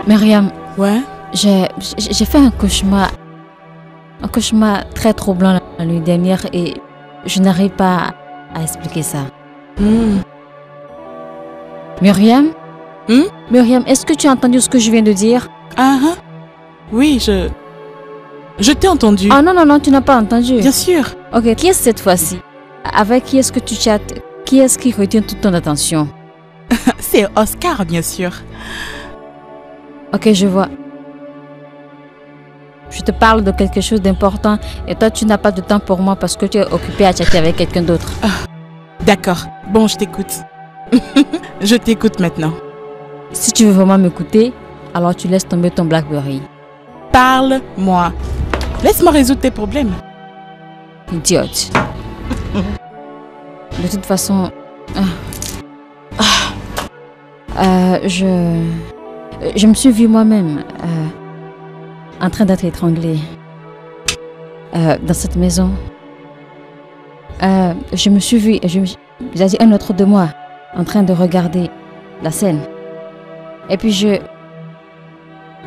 Myriam. Ouais? J'ai fait un cauchemar. Un cauchemar très troublant la nuit dernière et je n'arrive pas à expliquer ça. Myriam? Myriam, est-ce que tu as entendu ce que je viens de dire? Oui, je t'ai entendu. Ah non, tu n'as pas entendu. Bien sûr. Ok, qui est-ce cette fois-ci? Avec qui est-ce que tu chattes? Qui est-ce qui retient toute ton attention? C'est Oscar, bien sûr. Ok, je vois. Je te parle de quelque chose d'important et toi, tu n'as pas de temps pour moi parce que tu es occupé à chatter avec quelqu'un d'autre. D'accord. Bon, je t'écoute. Je t'écoute maintenant. Si tu veux vraiment m'écouter, alors tu laisses tomber ton BlackBerry. Parle-moi. Laisse-moi résoudre tes problèmes. Idiote. De toute façon... je me suis vue moi-même en train d'être étranglée dans cette maison. Je me suis vue, j'ai dit un autre de moi, en train de regarder la scène. Et puis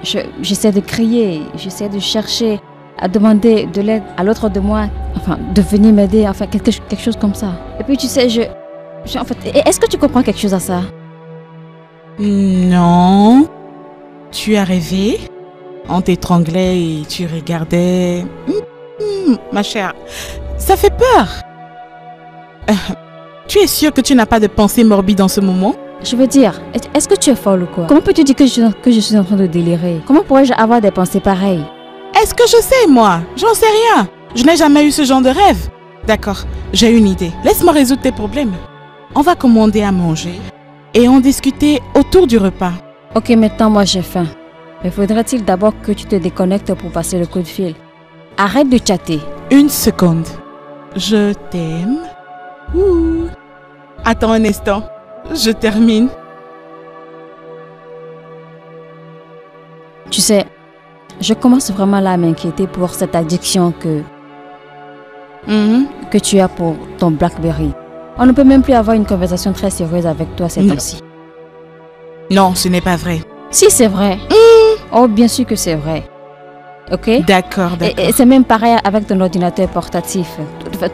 j'essaie de crier, j'essaie de chercher, à demander de l'aide à l'autre de moi, enfin de venir m'aider, enfin quelque chose comme ça. Et puis tu sais, en fait, est-ce que tu comprends quelque chose à ça? Non. Tu as rêvé? On t'étranglait et tu regardais. Ma chère, ça fait peur. Tu es sûre que tu n'as pas de pensée morbide en ce moment? Je veux dire, est-ce que tu es folle ou quoi? Comment peux-tu dire que je suis en train de délirer? Comment pourrais-je avoir des pensées pareilles? Est-ce que je sais, moi? J'en sais rien. Je n'ai jamais eu ce genre de rêve. D'accord, j'ai une idée. Laisse-moi résoudre tes problèmes. On va commander à manger et en discuter autour du repas. Ok, maintenant moi j'ai faim. Mais faudrait-il d'abord que tu te déconnectes pour passer le coup de fil? Arrête de chatter. Une seconde. Je t'aime. Attends un instant. Je termine. Tu sais, je commence vraiment là à m'inquiéter pour cette addiction que tu as pour ton BlackBerry. On ne peut même plus avoir une conversation très sérieuse avec toi ces temps-ci. Non, ce n'est pas vrai. Si, c'est vrai. Oh, bien sûr que c'est vrai. Ok? D'accord, d'accord. Et c'est même pareil avec ton ordinateur portatif.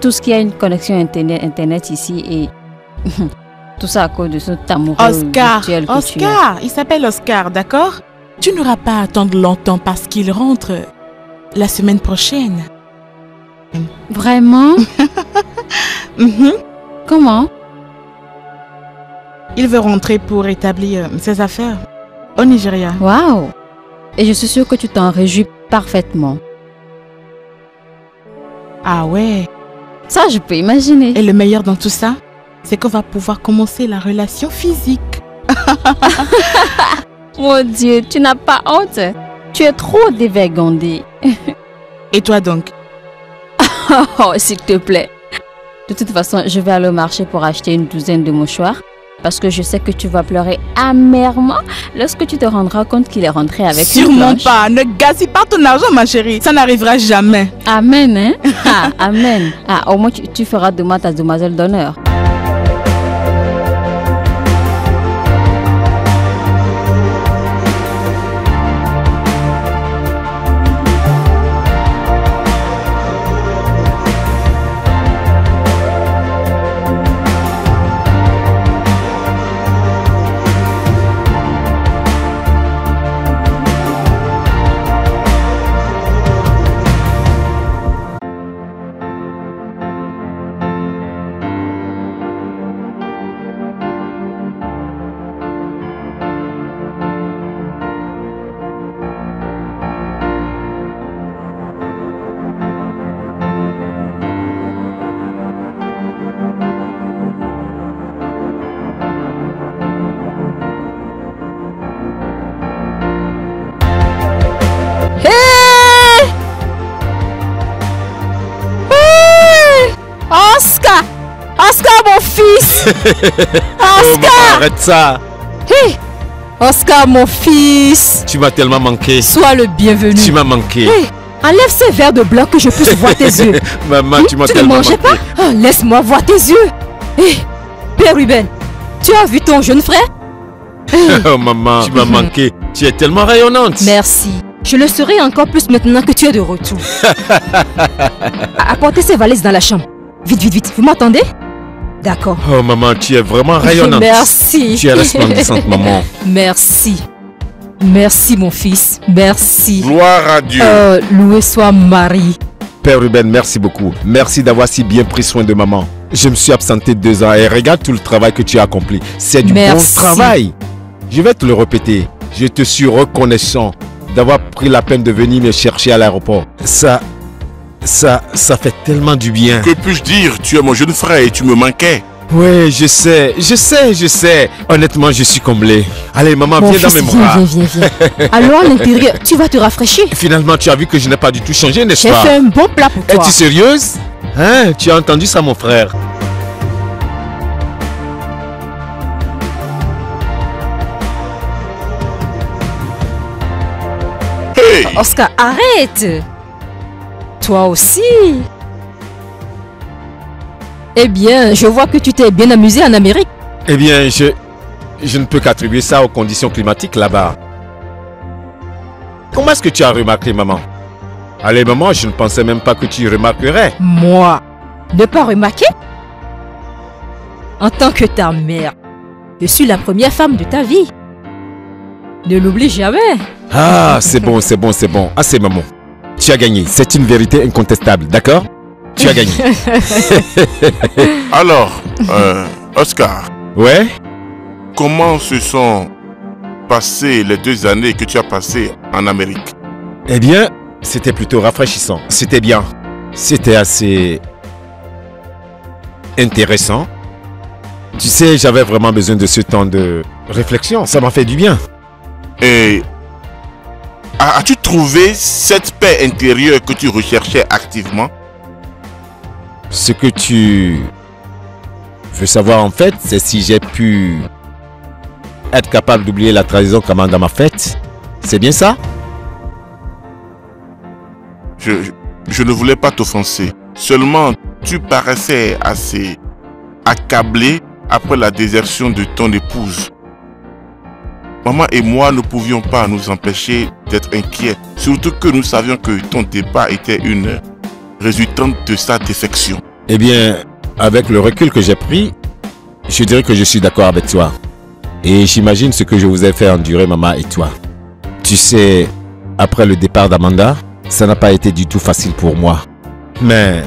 Tout ce qui a une connexion Internet ici et tout ça à cause de cet amoureux virtuel que tu as. Il s'appelle Oscar, d'accord? Tu n'auras pas à attendre longtemps parce qu'il rentre la semaine prochaine. Vraiment? Comment? Il veut rentrer pour établir ses affaires au Nigeria. Waouh! Et je suis sûre que tu t'en réjouis parfaitement. Ah ouais? Ça, je peux imaginer. Et le meilleur dans tout ça, c'est qu'on va pouvoir commencer la relation physique. Mon Dieu, tu n'as pas honte. Tu es trop dévergondée. Et toi donc? Oh, s'il te plaît. De toute façon, je vais aller au marché pour acheter une douzaine de mouchoirs. Parce que je sais que tu vas pleurer amèrement lorsque tu te rendras compte qu'il est rentré avec une Sûrement blanche. pas. Ne gaspille pas ton argent, ma chérie. Ça n'arrivera jamais. Amen, hein? Ah, amen. Ah, au moins, tu feras de moi ta demoiselle d'honneur. Oscar! Oscar, mon fils! Oscar! Arrête ça! Hey! Oscar, mon fils! Tu m'as tellement manqué. Sois le bienvenu. Tu m'as manqué. Hey! Enlève ces verres de blanc que je puisse voir tes yeux. Maman, tu m'as tellement manqué. Tu ne mangeais pas? Oh, laisse-moi voir tes yeux. Hé, Père Ruben, tu as vu ton jeune frère? Oh maman, tu m'as manqué. Tu es tellement rayonnante. Merci. Je le serai encore plus maintenant que tu es de retour. Apportez ces valises dans la chambre. Vite, vite, vite. Vous m'entendez? D'accord. Oh maman, tu es vraiment rayonnante. Merci. Tu es resplendissante, maman. Merci. Merci, mon fils. Merci. Gloire à Dieu. Loué soit Marie. Père Ruben, merci beaucoup. Merci d'avoir si bien pris soin de maman. Je me suis absenté 2 ans et regarde tout le travail que tu as accompli. C'est du bon travail. Je vais te le répéter. Je te suis reconnaissant d'avoir pris la peine de venir me chercher à l'aéroport. Ça fait tellement du bien. Que puis-je dire? Tu es mon jeune frère et tu me manquais. Ouais, je sais. Honnêtement, je suis comblé. Allez, maman, Mon viens dans fils, mes bras. Viens. Alors, à l'intérieur, tu vas te rafraîchir. Finalement, tu as vu que je n'ai pas du tout changé, n'est-ce J'ai pas? fait un bon plat pour toi. Es-tu sérieuse? Hein? Tu as entendu ça, mon frère? Hey! Oscar, arrête. Toi aussi. Eh bien, je vois que tu t'es bien amusé en Amérique. Eh bien, je ne peux qu'attribuer ça aux conditions climatiques là-bas. Comment est-ce que tu as remarqué, maman? Allez, maman, je ne pensais même pas que tu remarquerais. Moi, ne pas remarquer? En tant que ta mère, je suis la première femme de ta vie. Ne l'oublie jamais. Ah, c'est bon. Assez, maman. Tu as gagné. C'est une vérité incontestable, d'accord? Tu as gagné. Alors, Oscar, Ouais? comment se sont passées les 2 années que tu as passées en Amérique? Eh bien, c'était plutôt rafraîchissant. C'était bien. C'était assez intéressant. Tu sais, j'avais vraiment besoin de ce temps de réflexion. Ça m'a fait du bien. Et as-tu trouvé cette paix intérieure que tu recherchais activement? Ce que tu veux savoir en fait, c'est si j'ai pu être capable d'oublier la trahison qu'Amanda dans ma fête. C'est bien ça? Je ne voulais pas t'offenser. Seulement, tu paraissais assez accablé après la désertion de ton épouse. Maman et moi ne pouvions pas nous empêcher d'être inquiets. Surtout que nous savions que ton départ était une résultante de sa défection. Eh bien, avec le recul que j'ai pris, je dirais que je suis d'accord avec toi. Et j'imagine ce que je vous ai fait endurer, maman et toi. Tu sais, après le départ d'Amanda, ça n'a pas été du tout facile pour moi. Mais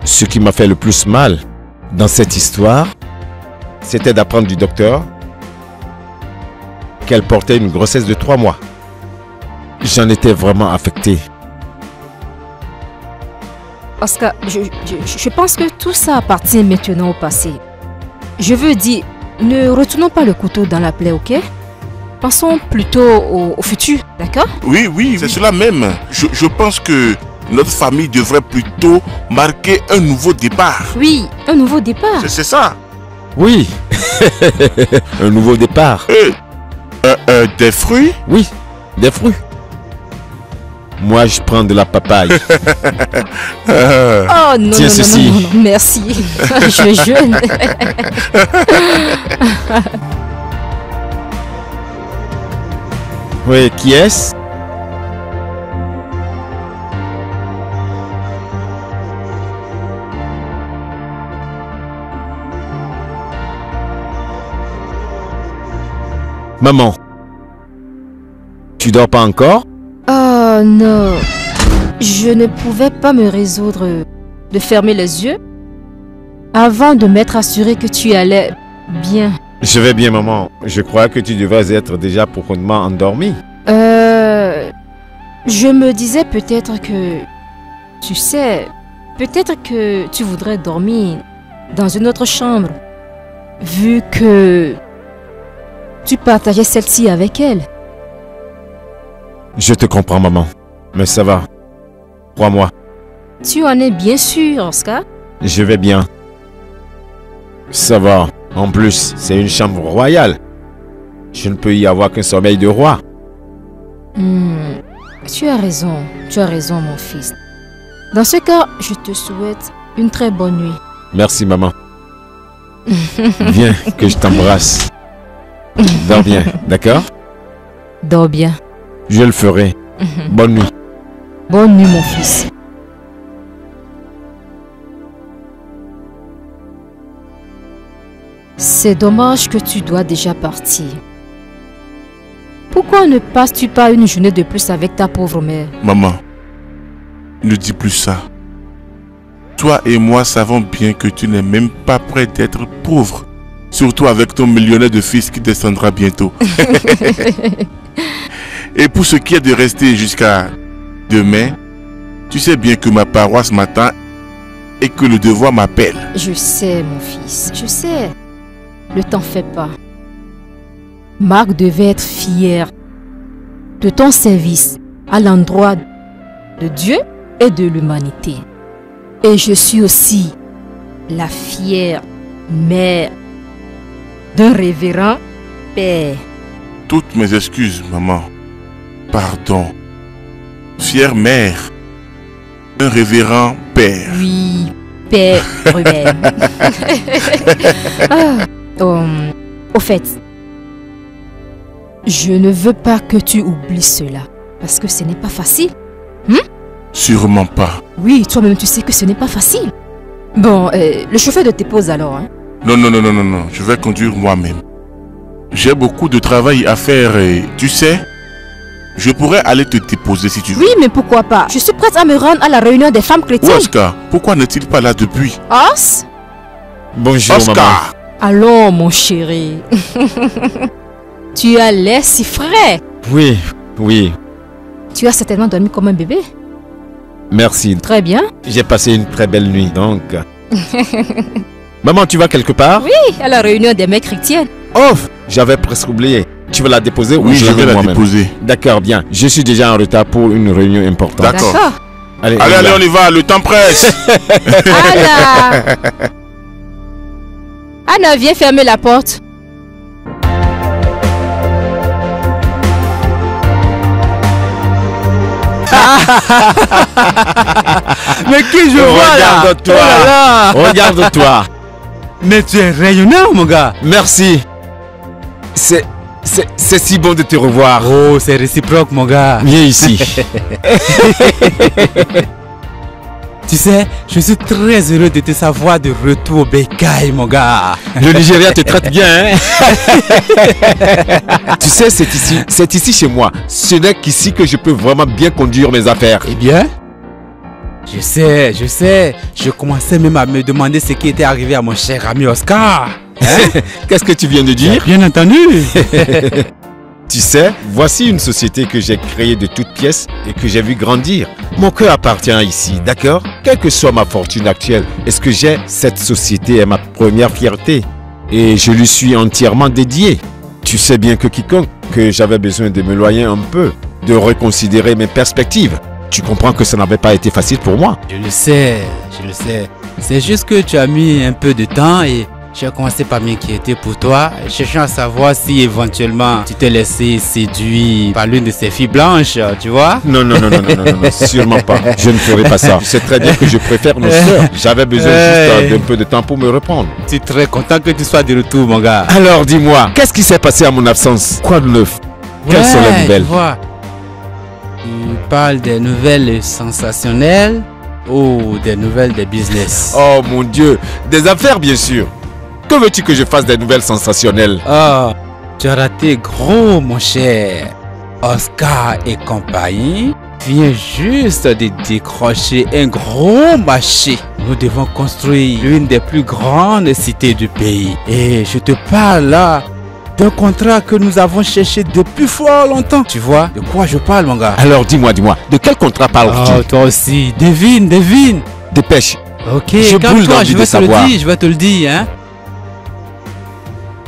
ce qui m'a fait le plus mal dans cette histoire, c'était d'apprendre du docteur qu'elle portait une grossesse de 3 mois. J'en étais vraiment affecté. Oscar, je pense que tout ça appartient maintenant au passé. Je veux dire, ne retournons pas le couteau dans la plaie, ok? Pensons plutôt au futur, d'accord? Oui, c'est cela même. Je pense que notre famille devrait plutôt marquer un nouveau départ. Oui, un nouveau départ. C'est ça. Oui, un nouveau départ. Des fruits? Oui, des fruits. Moi, je prends de la papaye. Oh non, Tiens, ceci. non, merci. Je jeûne. Oui, qui est-ce? Maman, tu dors pas encore? Oh non. Je ne pouvais pas me résoudre de fermer les yeux avant de m'être assuré que tu allais bien. Je vais bien, maman. Je crois que tu devrais être déjà profondément endormie. Je me disais peut-être que... Tu sais, peut-être que tu voudrais dormir dans une autre chambre, vu que tu partageais celle-ci avec elle. Je te comprends, maman. Mais ça va. Crois-moi. Tu en es bien sûr, Oscar? Je vais bien. Ça va. En plus, c'est une chambre royale. Je ne peux y avoir qu'un sommeil de roi. Tu as raison mon fils. Dans ce cas, je te souhaite une très bonne nuit. Merci, maman. Viens, que je t'embrasse. Dors bien, d'accord? Dors bien. Je le ferai. Bonne nuit. Bonne nuit, mon fils. C'est dommage que tu dois déjà partir. Pourquoi ne passes-tu pas une journée de plus avec ta pauvre mère? Maman, ne dis plus ça. Toi et moi savons bien que tu n'es même pas prêt d'être pauvre. Surtout avec ton millionnaire de fils qui descendra bientôt. Et pour ce qui est de rester jusqu'à demain, tu sais bien que ma paroisse m'attend et que le devoir m'appelle. Je sais, mon fils, je sais. Ne t'en fais pas. Marc devait être fier de ton service à l'endroit de Dieu et de l'humanité. Et je suis aussi la fière mère d'un révérend père. Toutes mes excuses, maman. Pardon. Fière mère. Un révérend père. Oui, père Ruben. Au fait, je ne veux pas que tu oublies cela. Parce que ce n'est pas facile. Sûrement pas. Oui, toi-même tu sais que ce n'est pas facile. Bon, le chauffeur de tes pauses alors. Hein? Non, je vais conduire moi-même. J'ai beaucoup de travail à faire et tu sais, je pourrais aller te déposer si tu veux. Oui, mais pourquoi pas? Je suis prête à me rendre à la réunion des femmes chrétiennes. Oscar, pourquoi n'est-il pas là depuis? Os? Bonjour, maman. Oscar! Allons, mon chéri. Tu as l'air si frais. Oui, oui. Tu as certainement dormi comme un bébé. Merci. Très bien. J'ai passé une très belle nuit, donc. Maman, tu vas quelque part? Oui, à la réunion des mères chrétiennes. Oh, j'avais presque oublié. Tu vas la déposer ou Oui, je vais la moi-même? déposer. D'accord, bien. Je suis déjà en retard pour une réunion importante. D'accord. Allez, Allez, on y va, le temps presse. Anna! Anna, viens fermer la porte. Mais qui je vois là? Regarde-toi. Oh là là. Regarde-toi. Mais tu es rayonnant, mon gars. Merci. C'est si bon de te revoir. Oh, c'est réciproque, mon gars. Viens ici. Tu sais, je suis très heureux de te savoir de retour au bécail, mon gars. Le Nigeria te traite bien, hein? Tu sais, c'est ici chez moi. Ce n'est qu'ici que je peux vraiment bien conduire mes affaires. Eh bien, je sais. Je commençais même à me demander ce qui était arrivé à mon cher ami Oscar. Qu'est-ce que tu viens de dire? Bien entendu. Tu sais, voici une société que j'ai créée de toutes pièces et que j'ai vu grandir. Mon cœur appartient ici, d'accord? Quelle que soit ma fortune actuelle, est-ce que j'ai cette société est ma première fierté. Et je lui suis entièrement dédié. Tu sais bien que quiconque que j'avais besoin de m'éloigner un peu, de reconsidérer mes perspectives. Tu comprends que ça n'avait pas été facile pour moi. Je le sais. C'est juste que tu as mis un peu de temps et j'ai commencé par m'inquiéter pour toi, cherchant à savoir si éventuellement tu t'es laissé séduire par l'une de ces filles blanches, tu vois? Non, sûrement pas. Je ne ferai pas ça. Tu sais très bien que je préfère nos sœurs. J'avais besoin juste d'un peu de temps pour me reprendre. Je suis très content que tu sois de retour, mon gars. Alors dis-moi, qu'est-ce qui s'est passé à mon absence? Quoi de neuf? Quelles sont les nouvelles? Je vois. Tu parles des nouvelles sensationnelles ou des nouvelles des business? Oh mon Dieu, des affaires bien sûr. Que veux-tu que je fasse des nouvelles sensationnelles? Oh, tu as raté gros, mon cher. Oscar et compagnie vient juste de décrocher un gros marché. Nous devons construire l'une des plus grandes cités du pays. Et je te parle là d'un contrat que nous avons cherché depuis fort longtemps. Tu vois de quoi je parle, mon gars? Alors dis-moi, de quel contrat parles-tu? Oh, toi aussi, devine. Dépêche. Ok, Je brûle calme-toi, d'envie je de vais te savoir. le dire, je vais te le dire, hein.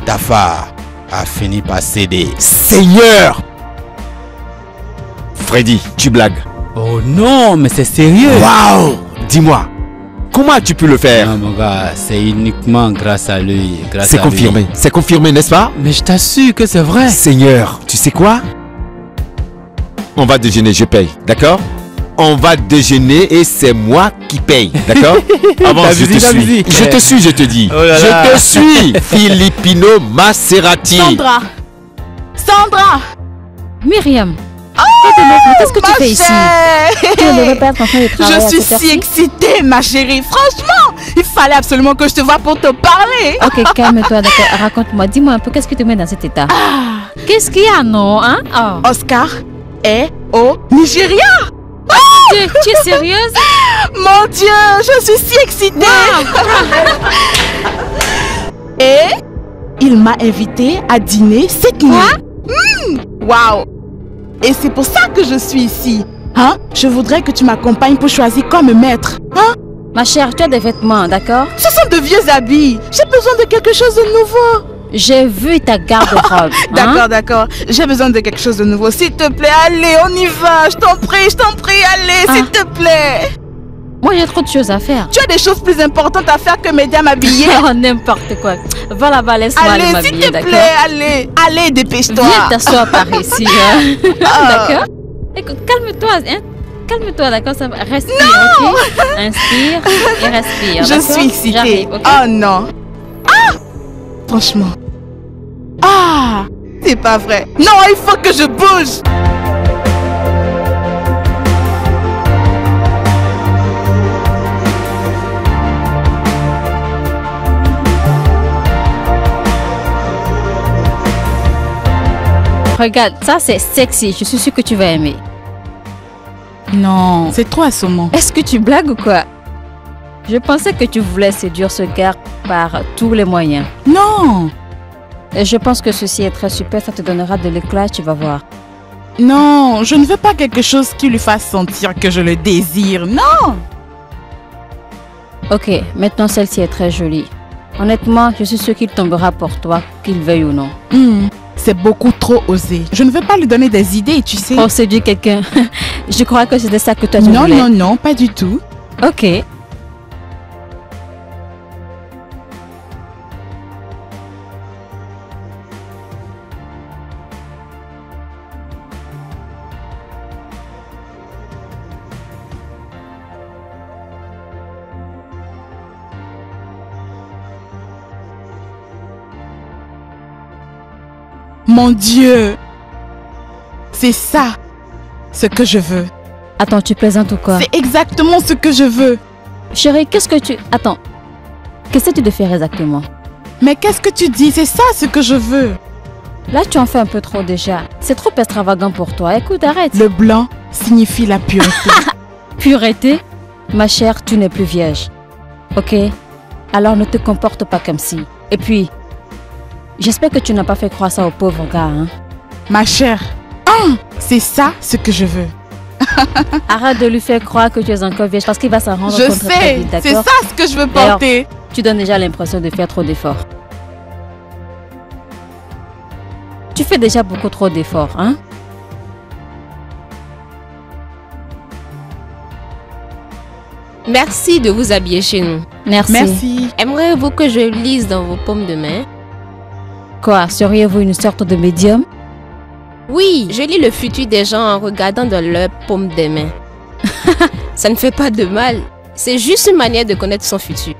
Tafa a fini par céder. Seigneur! Freddy, tu blagues. Oh non, mais c'est sérieux. Waouh! Dis-moi, comment as-tu pu le faire? Non, mon gars, c'est uniquement grâce à lui. C'est confirmé, n'est-ce pas? Mais je t'assure que c'est vrai. Seigneur, tu sais quoi? On va déjeuner, je paye, d'accord? On va déjeuner et c'est moi qui paye, d'accord? Avance, je te suis. Je te suis, je te dis. Oh là là. Je te suis, Filippino Maserati. Sandra, Sandra! Myriam, qu'est-ce que tu fais ici? Tu ne devrais pas être en train de travailler. Je suis si excitée, ma chérie. Franchement, il fallait absolument que je te voie pour te parler. Ok, calme-toi, d'accord. Raconte-moi, dis-moi un peu, qu'est-ce qui te met dans cet état? Qu'est-ce qu'il y a, non? Hein? Oh. Oscar est au Nigeria. Tu es sérieuse? Mon Dieu, je suis si excitée. Et il m'a invitée à dîner cette nuit. Waouh! Et c'est pour ça que je suis ici. Hein? Je voudrais que tu m'accompagnes pour choisir comme maître. Hein? Ma chère, tu as des vêtements, d'accord? Ce sont de vieux habits. J'ai besoin de quelque chose de nouveau. J'ai vu ta garde-robe. D'accord, d'accord. J'ai besoin de quelque chose de nouveau. S'il te plaît, allez, on y va. Je t'en prie, allez, s'il te plaît. Moi, j'ai trop de choses à faire. Tu as des choses plus importantes à faire que m'aider à m'habiller. Oh, n'importe quoi. Va là-bas, laisse-moi aller Allez, s'il m'habiller, te d'accord? plaît, allez, dépêche-toi. Viens t'asseoir par ici. D'accord? Écoute, calme-toi, hein? Calme-toi, d'accord? Respire, ok? Inspire et respire. Je suis excitée. J'arrive, ok? Oh non. Franchement. C'est pas vrai. Non, il faut que je bouge. Regarde, ça c'est sexy. Je suis sûre que tu vas aimer. Non, c'est trop assommant. Est-ce que tu blagues ou quoi? Je pensais que tu voulais séduire ce gars par tous les moyens. Non. Et je pense que ceci est très super. Ça te donnera de l'éclat, tu vas voir. Non, je ne veux pas quelque chose qui lui fasse sentir que je le désire. Non. Ok, maintenant celle-ci est très jolie. Honnêtement, je suis sûre qu'il tombera pour toi, qu'il veuille ou non. C'est beaucoup trop osé. Je ne veux pas lui donner des idées, tu sais. Pour séduire quelqu'un. Je crois que c'était ça que toi tu voulais. Non, non, pas du tout. Ok. Mon Dieu. C'est ça, ce que je veux. Attends, tu plaisantes ou quoi? C'est exactement ce que je veux. Chérie, qu'est-ce que tu... Attends. Qu'est-ce que tu dois faire exactement? Mais qu'est-ce que tu dis? C'est ça ce que je veux. Là, tu en fais un peu trop déjà. C'est trop extravagant pour toi. Écoute, arrête. Le blanc signifie la pureté. Pureté? Ma chère, tu n'es plus vierge. Ok? Alors ne te comporte pas comme si. Et puis, j'espère que tu n'as pas fait croire ça au pauvre gars, hein? Ma chère, c'est ça ce que je veux. Arrête de lui faire croire que tu es encore vierge parce qu'il va s'en rendre Je compte très sais, vite, c'est d'accord? ça ce que je veux porter. Tu donnes déjà l'impression de faire trop d'efforts. Tu fais déjà beaucoup trop d'efforts, hein? Merci de vous habiller chez nous. Merci. Merci. Aimeriez-vous que je lise dans vos paumes de main? Quoi, seriez-vous une sorte de médium? Oui, je lis le futur des gens en regardant dans leurs paumes de main. Ça ne fait pas de mal. C'est juste une manière de connaître son futur.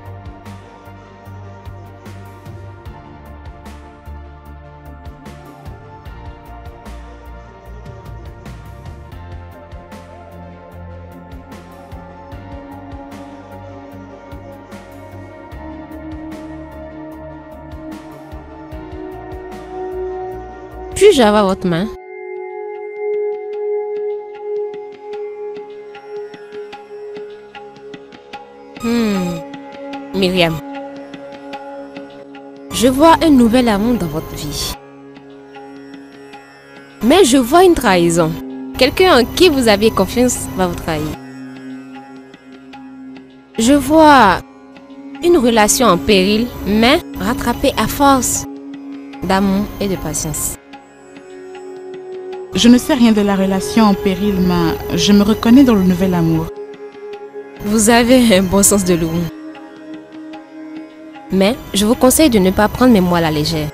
Puis-je avoir votre main? Myriam, je vois un nouvel amour dans votre vie. Mais je vois une trahison. Quelqu'un en qui vous aviez confiance va vous trahir. Je vois une relation en péril, mais rattrapée à force d'amour et de patience. Je ne sais rien de la relation en péril, mais je me reconnais dans le nouvel amour. Vous avez un bon sens de l'humour. Mais je vous conseille de ne pas prendre mes mots à la légère.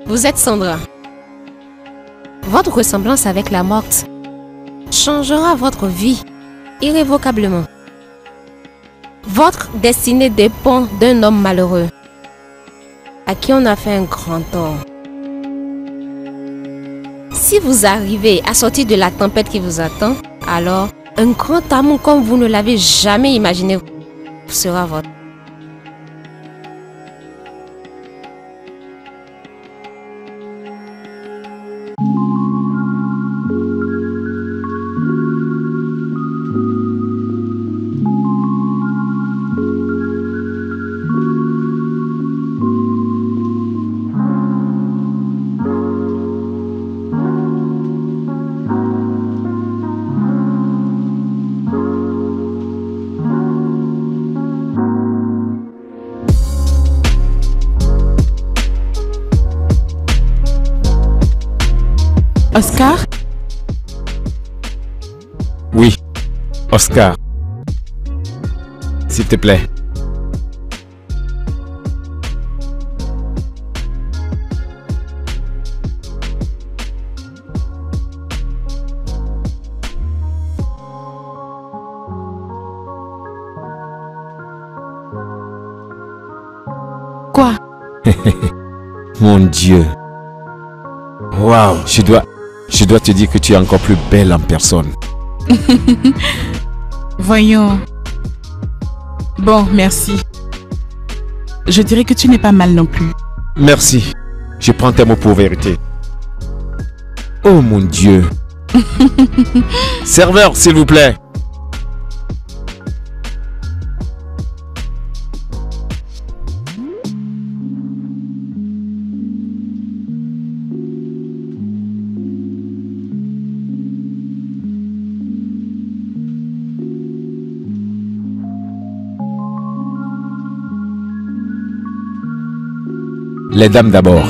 Vous êtes Sandra. Votre ressemblance avec la morte changera votre vie irrévocablement. Votre destinée dépend d'un homme malheureux à qui on a fait un grand tort. Si vous arrivez à sortir de la tempête qui vous attend, alors un grand amour comme vous ne l'avez jamais imaginé sera votre. Oscar? Oui, Oscar. S'il te plaît. Quoi? Mon Dieu. Waouh, je dois te dire que tu es encore plus belle en personne. Voyons. Bon, merci. Je dirais que tu n'es pas mal non plus. Merci. Je prends tes mots pour vérité. Oh mon Dieu. Serveur, s'il vous plaît. Les dames d'abord.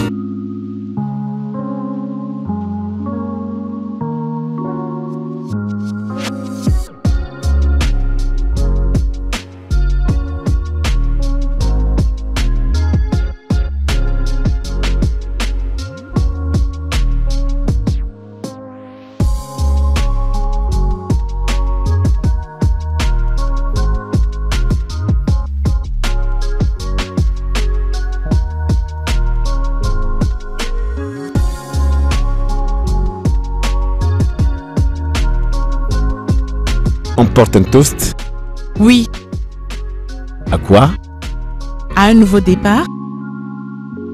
On porte un toast. Oui, À quoi? à un nouveau départ,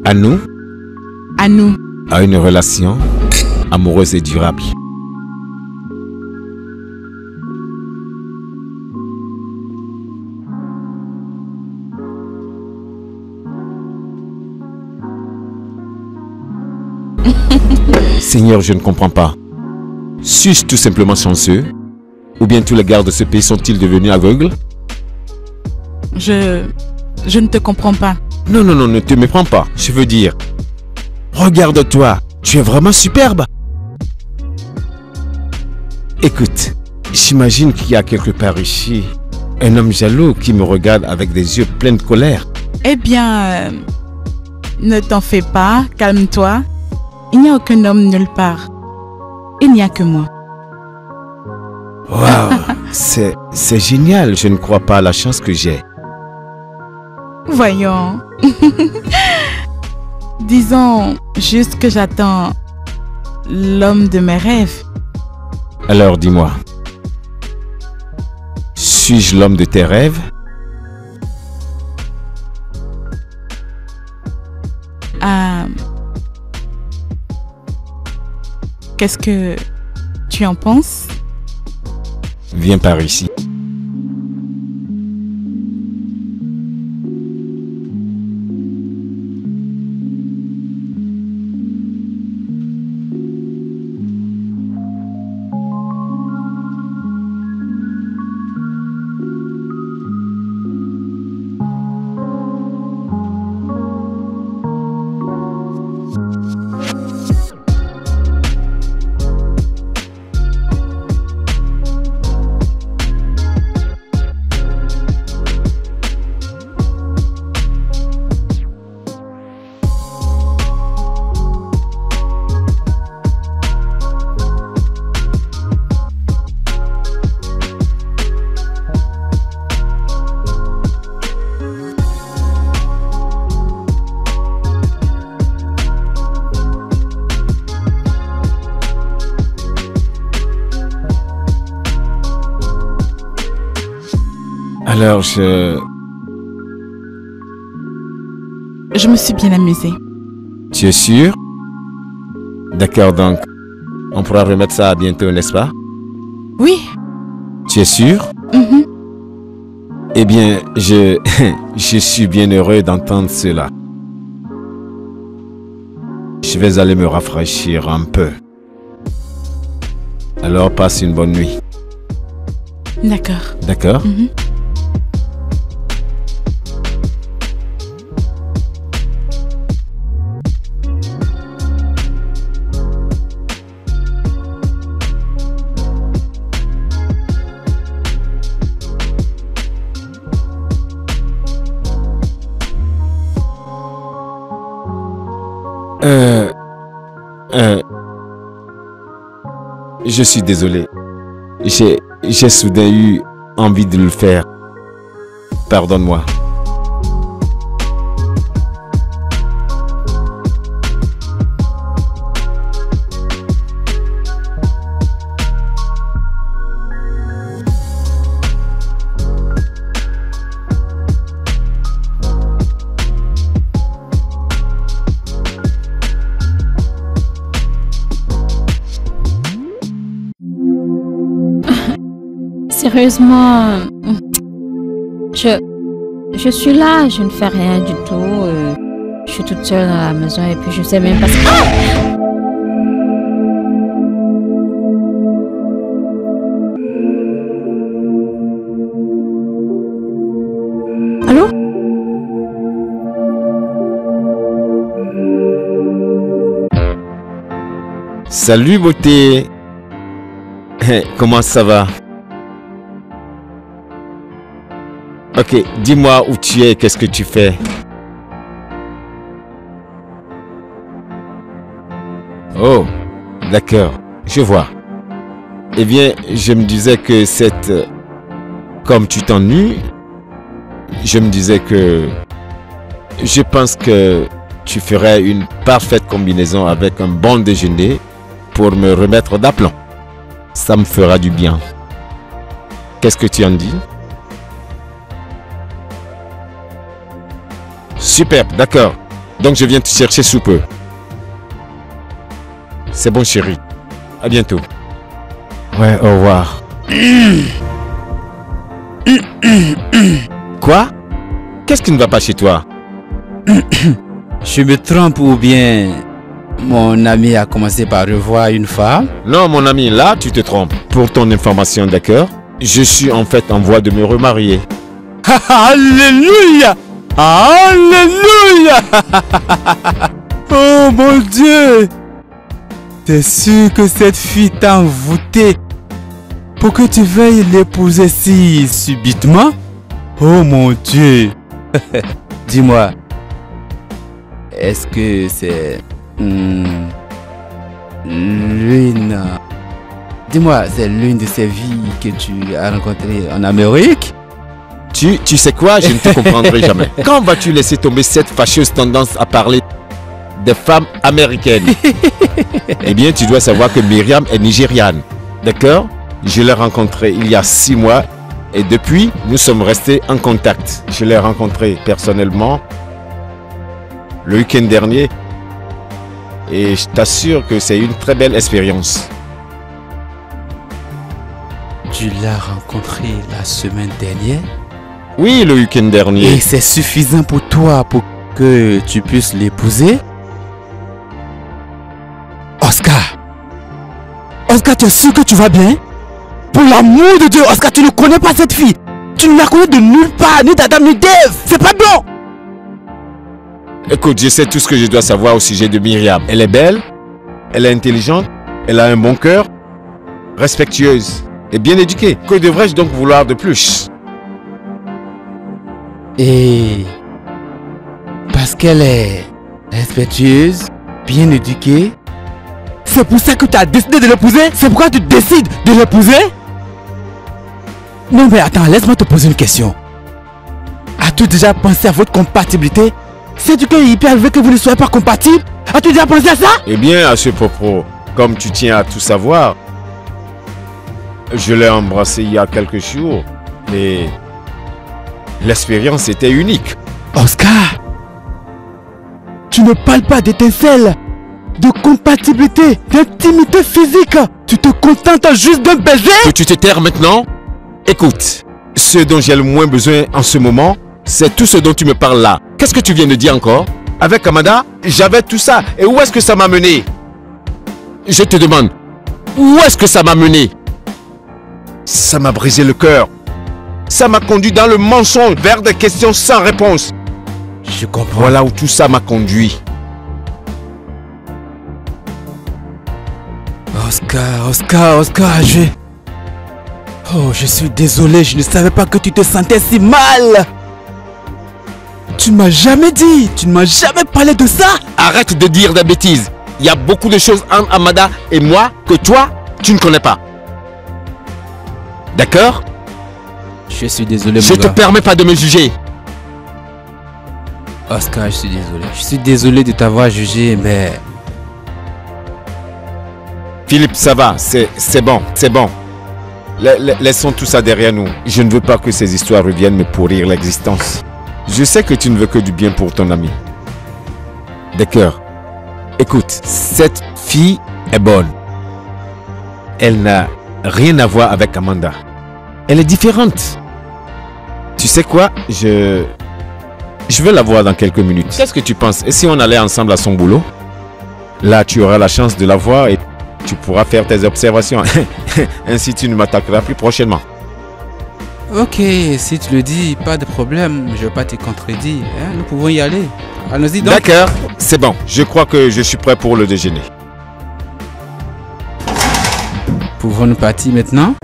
À nous? à nous. À une relation amoureuse et durable. Seigneur, je ne comprends pas. Suis-je tout simplement chanceux? Ou bien tous les gardes de ce pays sont-ils devenus aveugles? Je ne te comprends pas. Non, non, non, ne te méprends pas. Je veux dire, regarde-toi, tu es vraiment superbe. Écoute, j'imagine qu'il y a quelque part ici un homme jaloux qui me regarde avec des yeux pleins de colère. Eh bien, ne t'en fais pas, calme-toi. Il n'y a aucun homme nulle part. Il n'y a que moi. Waouh, c'est génial, je ne crois pas à la chance que j'ai. Voyons. Disons juste que j'attends l'homme de mes rêves. Alors dis-moi, suis-je l'homme de tes rêves? Qu'est-ce que tu en penses? Viens par ici. Alors, Je me suis bien amusée. Tu es sûr? D'accord, donc, on pourra remettre ça bientôt, n'est-ce pas? Oui. Tu es sûr? Mhm. Eh bien, je suis bien heureux d'entendre cela. Je vais aller me rafraîchir un peu. Alors, passe une bonne nuit. D'accord. D'accord? Mhm. Je suis désolé. J'ai soudain eu envie de le faire. Pardonne-moi. Sérieusement, je suis là, je ne fais rien du tout. Je suis toute seule dans la maison et puis je sais même pas... Allô? Salut, beauté. Comment ça va? Ok, dis-moi où tu es, qu'est-ce que tu fais? Oh, d'accord, je vois. Eh bien, je me disais que comme tu t'ennuies, je me disais que... Je pense que tu ferais une parfaite combinaison avec un bon déjeuner pour me remettre d'aplomb. Ça me fera du bien. Qu'est-ce que tu en dis? Super, d'accord. Donc je viens te chercher sous peu. C'est bon, chérie. À bientôt. Ouais, au revoir. Quoi? Qu'est-ce qui ne va pas chez toi? Je me trompe ou bien mon ami a commencé par revoir une femme? Non, mon ami, là, tu te trompes. Pour ton information, d'accord? Je suis en fait en voie de me remarier. Alléluia! Alléluia! Oh mon Dieu! T'es sûr que cette fille t'a envoûté pour que tu veuilles l'épouser si subitement? Oh mon Dieu! Dis-moi, est-ce que c'est l'une... Dis-moi, c'est l'une de ces filles que tu as rencontrées en Amérique? Tu sais quoi? Je ne te comprendrai jamais. Quand vas-tu laisser tomber cette fâcheuse tendance à parler des femmes américaines? Eh bien, tu dois savoir que Myriam est nigériane. D'accord? Je l'ai rencontrée il y a 6 mois et depuis, nous sommes restés en contact. Je l'ai rencontrée personnellement le week-end dernier et je t'assure que c'est une très belle expérience. Tu l'as rencontrée la semaine dernière? Oui, le week-end dernier. Et c'est suffisant pour toi pour que tu puisses l'épouser? Oscar! Oscar, tu es sûr que tu vas bien? Pour l'amour de Dieu, Oscar, tu ne connais pas cette fille! Tu ne la connais de nulle part, ni d'Adam ni d'Ève! C'est pas bon! Écoute, je sais tout ce que je dois savoir au sujet de Myriam. Elle est belle, elle est intelligente, elle a un bon cœur, respectueuse et bien éduquée. Que devrais-je donc vouloir de plus? Et parce qu'elle est respectueuse, bien éduquée, c'est pour ça que tu as décidé de l'épouser? C'est pourquoi tu décides de l'épouser? Non mais attends, laisse-moi te poser une question. As-tu déjà pensé à votre compatibilité? Sais-tu qu'il est hyper élevé que vous ne soyez pas compatibles? As-tu déjà pensé à ça? Eh bien, à ce propos, comme tu tiens à tout savoir, je l'ai embrassée il y a quelques jours et L'expérience était unique. Oscar, tu ne parles pas d'étincelle, de compatibilité, d'intimité physique. Tu te contentes juste d'un baiser? Peux-tu te taire maintenant? Écoute, ce dont j'ai le moins besoin en ce moment, c'est tout ce dont tu me parles là. Qu'est-ce que tu viens de dire encore? Avec Amanda, j'avais tout ça. Et où est-ce que ça m'a mené? Je te demande, où est-ce que ça m'a mené? Ça m'a brisé le cœur. Ça m'a conduit dans le mensonge, vers des questions sans réponse. Je comprends. Voilà où tout ça m'a conduit. Oscar, Oh, je suis désolé, je ne savais pas que tu te sentais si mal. Tu ne m'as jamais dit, tu ne m'as jamais parlé de ça. Arrête de dire des bêtises. Il y a beaucoup de choses entre Amanda et moi que toi, tu ne connais pas. D'accord? Je suis désolé, Je mon te gars. permets pas de me juger. Oscar, je suis désolé. Je suis désolé de t'avoir jugé, mais... Philippe, ça va, c'est bon, c'est bon. Laissons tout ça derrière nous. Je ne veux pas que ces histoires reviennent me pourrir l'existence. Je sais que tu ne veux que du bien pour ton ami. D'accord. Écoute, cette fille est bonne. Elle n'a rien à voir avec Amanda. Elle est différente. Tu sais quoi? Je vais la voir dans quelques minutes. Qu'est-ce que tu penses? Et si on allait ensemble à son boulot? Là, tu auras la chance de la voir et tu pourras faire tes observations. Ainsi, tu ne m'attaqueras plus prochainement. Ok, si tu le dis, pas de problème. Je ne vais pas te contredire. Hein? Nous pouvons y aller. Allons-y donc. D'accord, c'est bon. Je crois que je suis prêt pour le déjeuner. Pouvons-nous partir maintenant?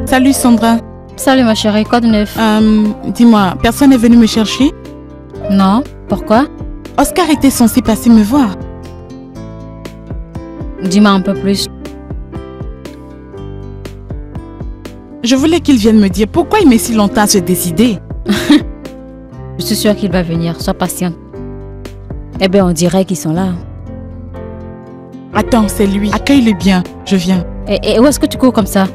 Salut Sandra. Salut ma chérie, quoi de neuf? Dis-moi, personne n'est venu me chercher? Non, pourquoi? Oscar était censé passer me voir. Dis-moi un peu plus. Je voulais qu'il vienne me dire pourquoi il met si longtemps à se décider. Je suis sûre qu'il va venir, sois patiente. Eh bien, on dirait qu'ils sont là. Attends, c'est lui. Accueille-le bien, je viens. Et où est-ce que tu cours comme ça?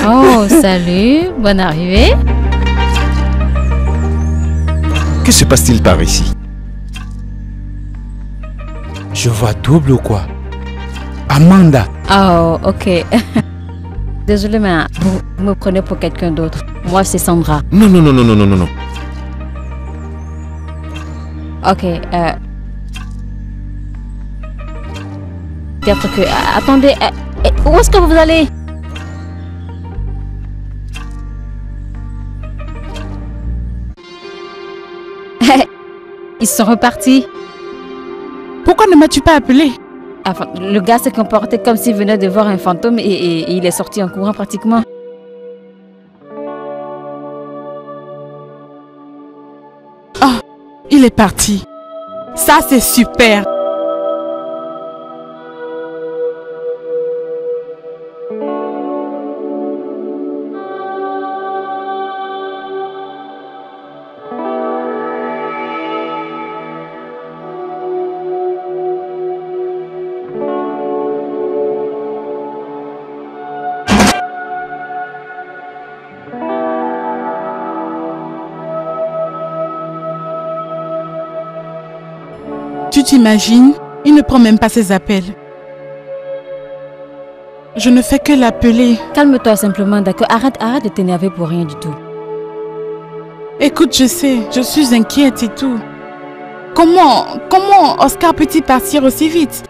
Oh, salut, bonne arrivée. Que se passe-t-il par ici? Je vois double ou quoi? Amanda. Oh, ok. Désolée, mais vous me prenez pour quelqu'un d'autre. Moi, c'est Sandra. Non, non, non, non, non, non, non, non. Ok, peut-être que... attendez, où est-ce que vous allez? Ils sont repartis. Pourquoi ne m'as-tu pas appelé? Enfin, le gars s'est comporté comme s'il venait de voir un fantôme et il est sorti en courant pratiquement. Oh, il est parti. Ça, c'est super. Tu t'imagines? Il ne prend même pas ses appels. Je ne fais que l'appeler. Calme-toi simplement, d'accord? Arrête de t'énerver pour rien du tout. Écoute, je sais, je suis inquiète et tout. Comment Oscar peut-il partir aussi vite?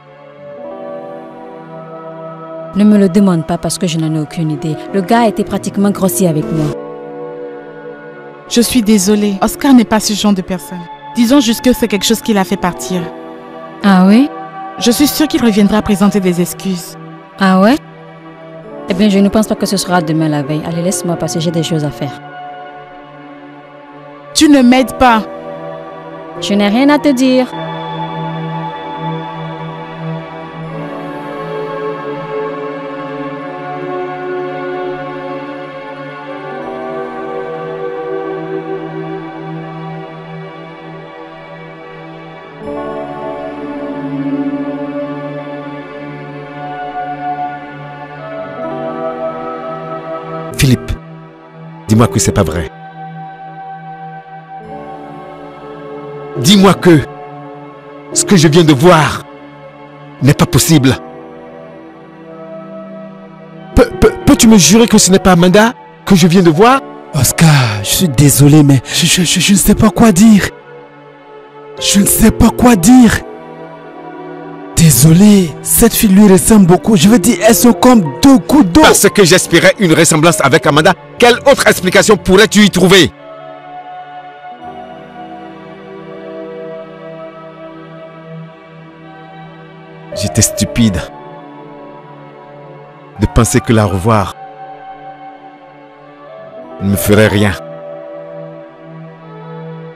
Ne me le demande pas parce que je n'en ai aucune idée. Le gars a été pratiquement grossier avec moi. Je suis désolée. Oscar n'est pas ce genre de personne. Disons juste que c'est quelque chose qui l'a fait partir. Ah oui? Je suis sûre qu'il reviendra présenter des excuses. Ah ouais? Eh bien, je ne pense pas que ce sera demain la veille. Allez, laisse-moi parce que j'ai des choses à faire. Tu ne m'aides pas. Je n'ai rien à te dire. Dis-moi que c'est pas vrai. Dis-moi que ce que je viens de voir n'est pas possible. Peux-tu me jurer que ce n'est pas Amanda que je viens de voir? Oscar, je suis désolé, mais je ne sais pas quoi dire. Je ne sais pas quoi dire. Désolé, cette fille lui ressemble beaucoup. Je veux dire, elles sont comme deux gouttes d'eau. Parce que j'espérais une ressemblance avec Amanda. Quelle autre explication pourrais-tu y trouver? J'étais stupide de penser que la revoir ne me ferait rien.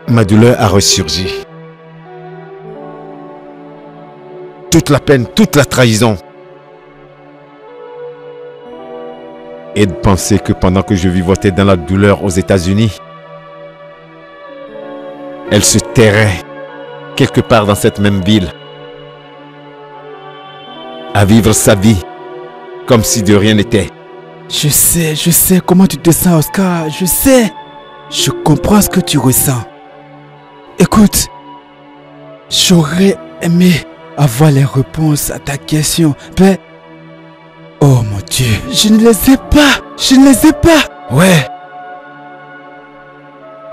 Ma douleur a ressurgi. Toute la peine, toute la trahison. Et de penser que pendant que je vivotais dans la douleur aux États-Unis, elle se tairait quelque part dans cette même ville, à vivre sa vie comme si de rien n'était. Je sais comment tu te sens, Oscar. Je sais. Je comprends ce que tu ressens. Écoute, j'aurais aimé avoir les réponses à ta question, mais... Oh mon Dieu, je ne les ai pas. Je ne les ai pas. Ouais.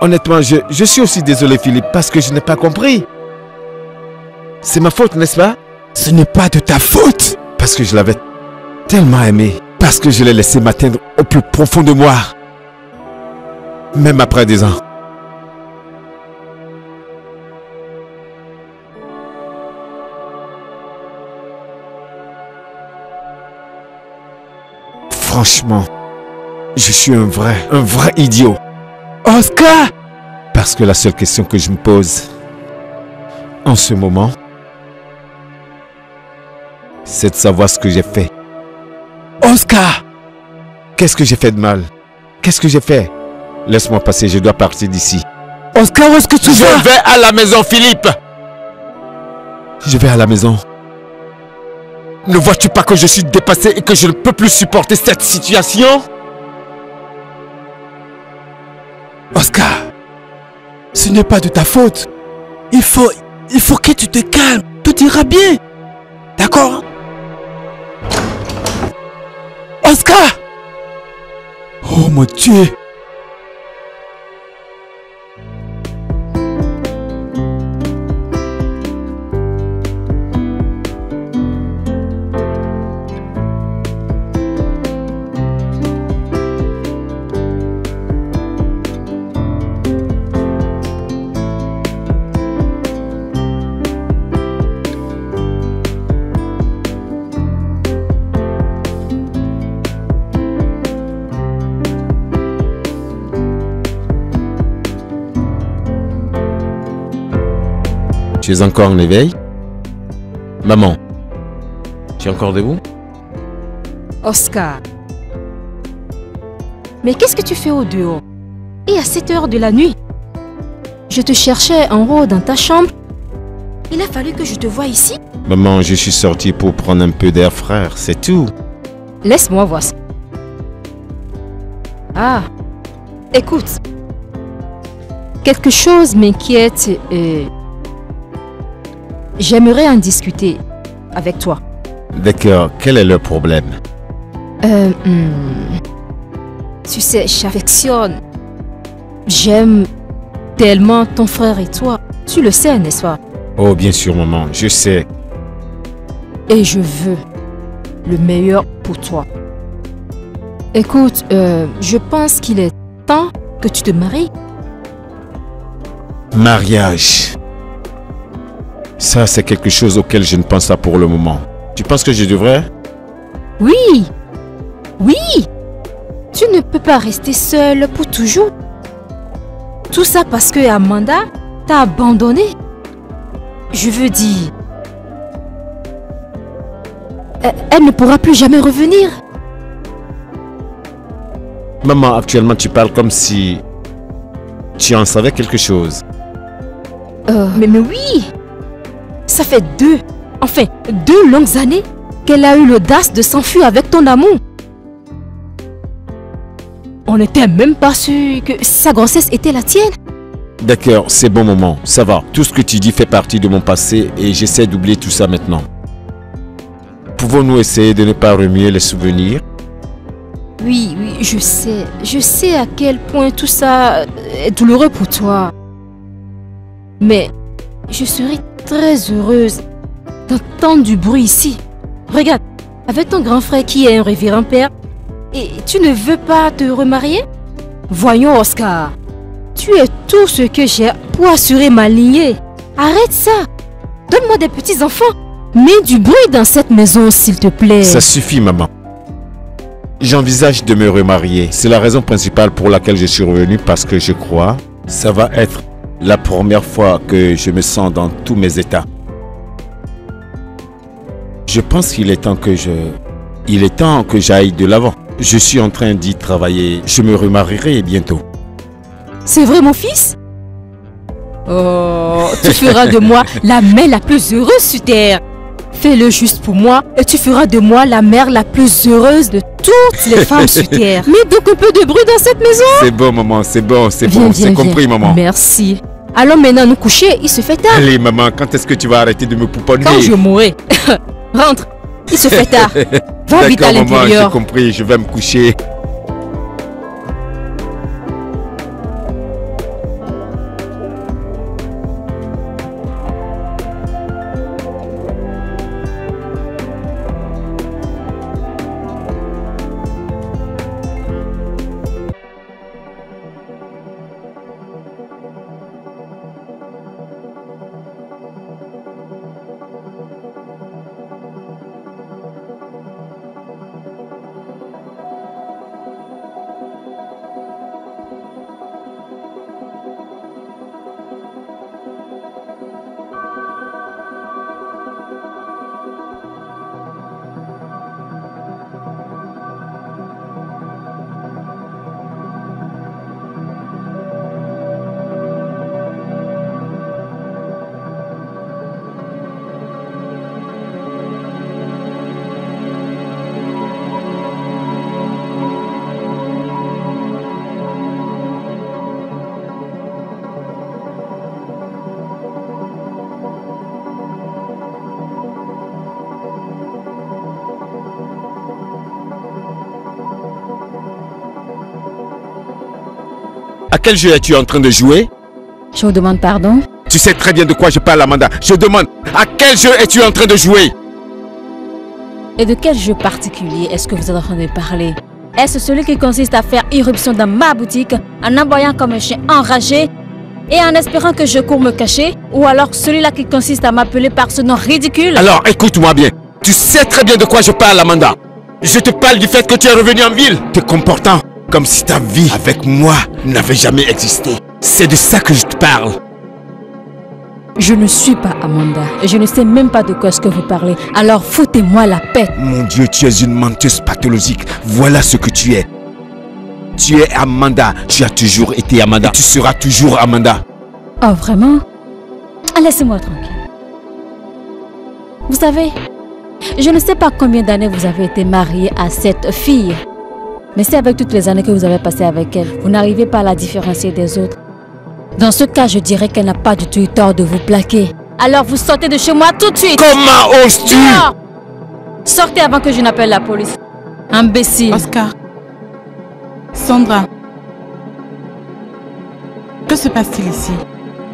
Honnêtement, je suis aussi désolé, Philippe, parce que je n'ai pas compris. C'est ma faute, n'est-ce pas? Ce n'est pas de ta faute. Parce que je l'avais tellement aimé. Parce que je l'ai laissé m'atteindre au plus profond de moi. Même après 10 ans. Franchement, je suis un vrai idiot. Oscar! Parce que la seule question que je me pose en ce moment, c'est de savoir ce que j'ai fait. Oscar! Qu'est-ce que j'ai fait de mal? Qu'est-ce que j'ai fait? Laisse-moi passer, je dois partir d'ici. Oscar, où est-ce que tu vas? Je vais à la maison, Philippe! Je vais à la maison. Ne vois-tu pas que je suis dépassé et que je ne peux plus supporter cette situation? Oscar, ce n'est pas de ta faute. Il faut que tu te calmes. Tout ira bien. D'accord? Oscar! Oh mon Dieu! Tu es encore en éveil? Maman, tu es encore debout? Oscar. Mais qu'est-ce que tu fais au dehors? Et à cette heure de la nuit? Je te cherchais en haut dans ta chambre. Il a fallu que je te voie ici. Maman, je suis sorti pour prendre un peu d'air frère, c'est tout. Laisse-moi voir ça. Ah, écoute. Quelque chose m'inquiète et... j'aimerais en discuter avec toi. D'accord, quel est le problème? Tu sais, j'affectionne. J'aime tellement ton frère et toi. Tu le sais, n'est-ce pas? Oh, bien sûr, maman, je sais. Et je veux le meilleur pour toi. Écoute, je pense qu'il est temps que tu te maries. Mariage. Ça, c'est quelque chose auquel je ne pense pas pour le moment. Tu penses que je devrais? Oui! Oui! Tu ne peux pas rester seule pour toujours. Tout ça parce que Amanda t'a abandonné. Je veux dire... elle ne pourra plus jamais revenir. Maman, actuellement, tu parles comme si tu en savais quelque chose. Mais oui! Ça fait 2 longues années qu'elle a eu l'audace de s'enfuir avec ton amour. On n'était même pas sûr que sa grossesse était la tienne. D'accord, c'est bon maman, ça va. Tout ce que tu dis fait partie de mon passé et j'essaie d'oublier tout ça maintenant. Pouvons-nous essayer de ne pas remuer les souvenirs? Oui, je sais. Je sais à quel point tout ça est douloureux pour toi. Mais je serais très heureuse d'entendre du bruit ici. Regarde, avec ton grand frère qui est un révérend père, et tu ne veux pas te remarier? Voyons, Oscar. Tu es tout ce que j'ai pour assurer ma lignée. Arrête ça. Donne-moi des petits-enfants. Mets du bruit dans cette maison, s'il te plaît. Ça suffit maman. J'envisage de me remarier. C'est la raison principale pour laquelle je suis revenu parce que je crois que ça va être la première fois que je me sens dans tous mes états. Je pense qu'il est temps que j'aille de l'avant. Je suis en train d'y travailler. Je me remarierai bientôt. C'est vrai, mon fils? Oh, tu feras de moi la mère la plus heureuse sur terre. Fais-le juste pour moi et tu feras de moi la mère la plus heureuse de toutes les femmes sur terre. Mets donc un peu de bruit dans cette maison. C'est bon maman, c'est bon, c'est Viens, bon, viens, c'est compris viens. maman. Merci. Allons maintenant nous coucher, il se fait tard. Allez maman, quand est-ce que tu vas arrêter de me pouponner? Quand je mourrai. Rentre, il se fait tard. Va vite à D'accord maman, j'ai l'intérieur. compris, je vais me coucher. À quel jeu es-tu en train de jouer? Je vous demande pardon. Tu sais très bien de quoi je parle, Amanda. Je demande, à quel jeu es-tu en train de jouer? Et de quel jeu particulier est-ce que vous êtes en train de parler? Est-ce celui qui consiste à faire irruption dans ma boutique en aboyant comme un chien enragé et en espérant que je cours me cacher? Ou alors celui-là qui consiste à m'appeler par ce nom ridicule? Alors écoute-moi bien. Tu sais très bien de quoi je parle, Amanda. Je te parle du fait que tu es revenu en ville, te comportant comme si ta vie avec moi n'avait jamais existé. C'est de ça que je te parle. Je ne suis pas Amanda et je ne sais même pas de quoi est-ce que vous parlez. Alors foutez-moi la paix. Mon Dieu, tu es une menteuse pathologique. Voilà ce que tu es. Tu es Amanda. Tu as toujours été Amanda. Et tu seras toujours Amanda. Oh vraiment? Laissez-moi tranquille. Vous savez, je ne sais pas combien d'années vous avez été mariée à cette fille. Mais c'est avec toutes les années que vous avez passées avec elle, vous n'arrivez pas à la différencier des autres. Dans ce cas, je dirais qu'elle n'a pas du tout eu tort de vous plaquer. Alors vous sortez de chez moi tout de suite. Comment oses-tu? Non! Sortez avant que je n'appelle la police. Imbécile. Oscar. Sandra. Que se passe-t-il ici?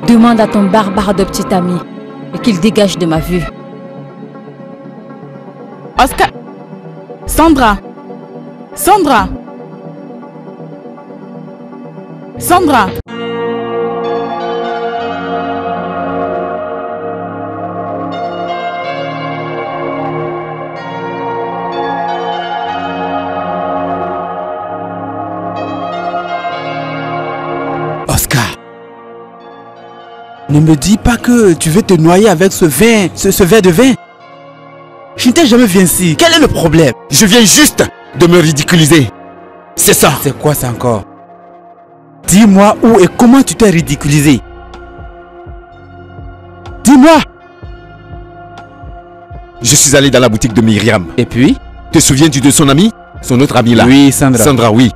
Demande à ton barbare de petit ami et qu'il dégage de ma vue. Oscar. Sandra. Sandra. Sandra. Oscar, ne me dis pas que tu veux te noyer avec ce vin, ce verre de vin. Je ne t'ai jamais vu ainsi. Quel est le problème? Je viens juste de me ridiculiser. C'est ça. C'est quoi ça encore? Dis-moi où et comment tu t'es ridiculisé. Dis-moi. Je suis allé dans la boutique de Myriam. Et puis? Te souviens-tu de son ami? Son autre ami là? Oui, Sandra. Sandra, oui.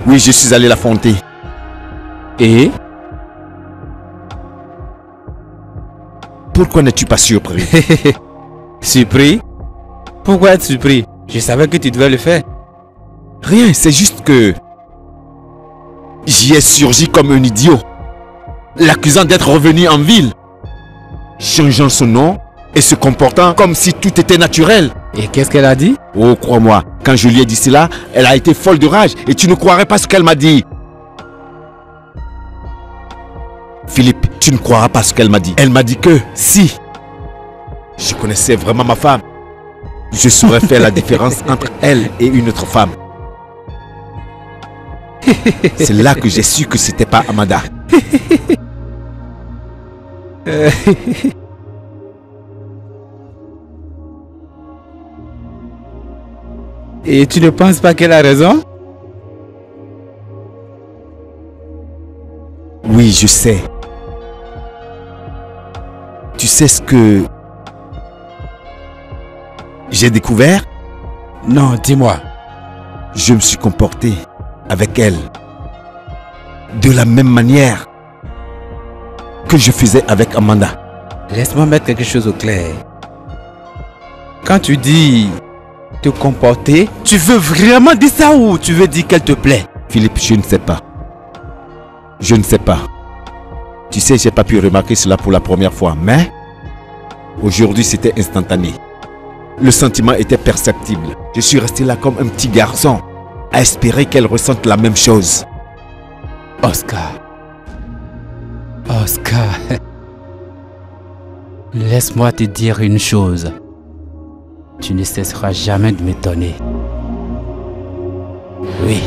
Oui, je suis allé l'affronter. Et Pourquoi n'es-tu pas surpris? surpris? Pourquoi être surpris? Je savais que tu devais le faire. Rien, c'est juste que... J'y ai surgi comme un idiot, l'accusant d'être revenu en ville, changeant son nom et se comportant comme si tout était naturel. Et qu'est-ce qu'elle a dit? Oh, crois-moi, quand je lui ai dit cela, elle a été folle de rage et tu ne croirais pas ce qu'elle m'a dit. Philippe, tu ne croiras pas ce qu'elle m'a dit. Elle m'a dit que si je connaissais vraiment ma femme, je saurais faire la différence entre elle et une autre femme. C'est là que j'ai su que c'était pas Amanda. Et tu ne penses pas qu'elle a raison? Oui, je sais. Tu sais ce que j'ai découvert? Non, dis-moi. Je me suis comporté avec elle de la même manière que je faisais avec Amanda. Laisse-moi mettre quelque chose au clair. Quand tu dis te comporter, tu veux vraiment dire ça ou tu veux dire qu'elle te plaît? Philippe, je ne sais pas. Je ne sais pas. Tu sais, j'ai pas pu remarquer cela pour la première fois, mais aujourd'hui c'était instantané. Le sentiment était perceptible. Je suis resté là comme un petit garçon, à espérer qu'elle ressente la même chose. Oscar. Oscar. Laisse-moi te dire une chose. Tu ne cesseras jamais de m'étonner. Oui.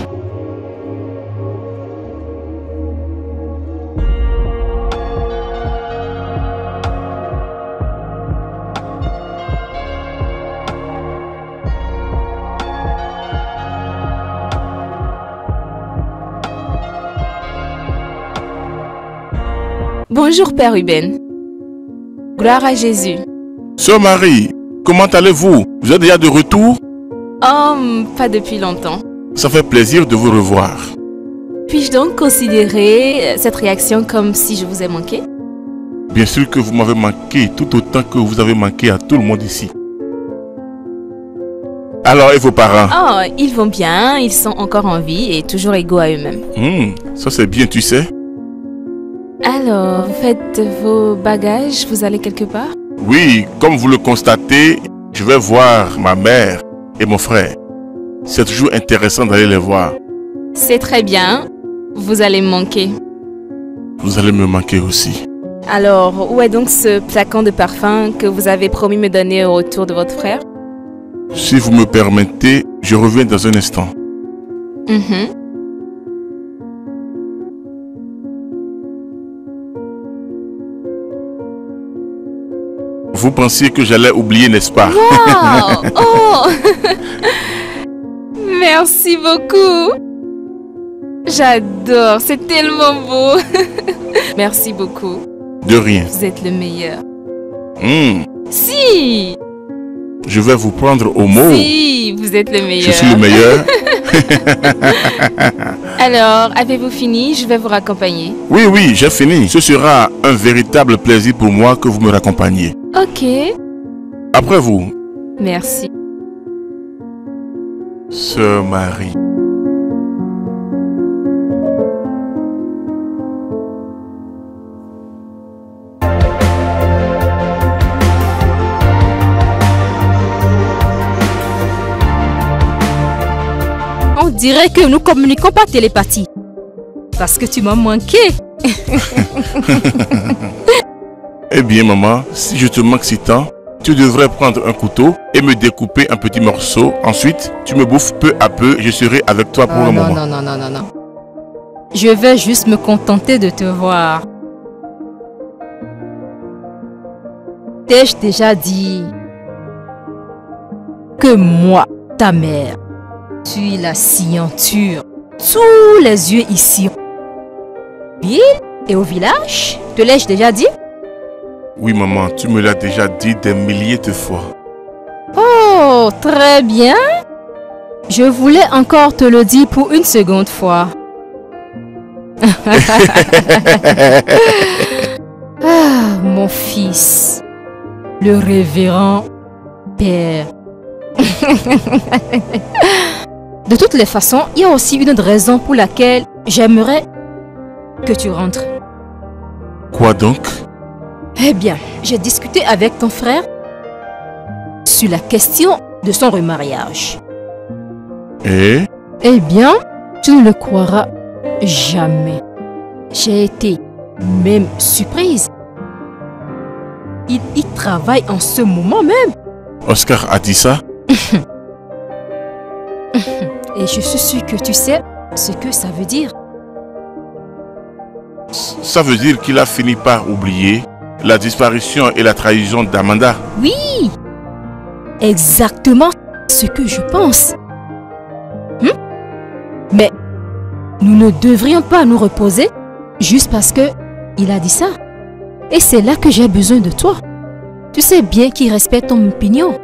Bonjour Père Ruben. Gloire à Jésus. Sœur Marie, comment allez-vous? Vous êtes déjà de retour? Oh, pas depuis longtemps. Ça fait plaisir de vous revoir. Puis-je donc considérer cette réaction comme si je vous ai manqué? Bien sûr que vous m'avez manqué tout autant que vous avez manqué à tout le monde ici. Alors, et vos parents? Oh, ils vont bien, ils sont encore en vie et toujours égaux à eux-mêmes. Ça c'est bien, tu sais. Alors, vous faites vos bagages, vous allez quelque part? Oui, comme vous le constatez, je vais voir ma mère et mon frère. C'est toujours intéressant d'aller les voir. C'est très bien, vous allez me manquer. Vous allez me manquer aussi. Alors, où est donc ce flacon de parfum que vous avez promis me donner au retour de votre frère? Si vous me permettez, je reviens dans un instant. Vous pensiez que j'allais oublier, n'est-ce pas? Wow! Oh! Merci beaucoup. J'adore, c'est tellement beau. Merci beaucoup. De rien. Vous êtes le meilleur. Si! Je vais vous prendre au mot. Si, vous êtes le meilleur. Je suis le meilleur. Alors, avez-vous fini? Je vais vous raccompagner. Oui, oui, j'ai fini. Ce sera un véritable plaisir pour moi que vous me raccompagniez. Ok. Après vous. Merci. Sœur Marie. On dirait que nous communiquons par télépathie. Parce que tu m'as manqué. Eh bien, maman, si je te manque si tant, tu devrais prendre un couteau et me découper un petit morceau. Ensuite, tu me bouffes peu à peu et je serai avec toi pour le moment. Non. Je vais juste me contenter de te voir. T'ai-je déjà dit que moi, ta mère, suis la scienture? Tous les yeux ici. Ville et au village? Te l'ai-je déjà dit? Oui, maman, tu me l'as déjà dit des milliers de fois. Oh, très bien. Je voulais encore te le dire pour une seconde fois. Ah, mon fils, le révérend père. De toutes les façons, il y a aussi une autre raison pour laquelle j'aimerais que tu rentres. Quoi donc? Eh bien, j'ai discuté avec ton frère sur la question de son remariage. Et? Eh bien, tu ne le croiras jamais. J'ai été même surprise. Il y travaille en ce moment même. Oscar a dit ça? Et je suis sûre que tu sais ce que ça veut dire. Ça veut dire qu'il a fini par oublier la disparition et la trahison d'Amanda. Oui, exactement ce que je pense. Mais nous ne devrions pas nous reposer juste parce que il a dit ça. Et c'est là que j'ai besoin de toi. Tu sais bien qu'il respecte ton opinion.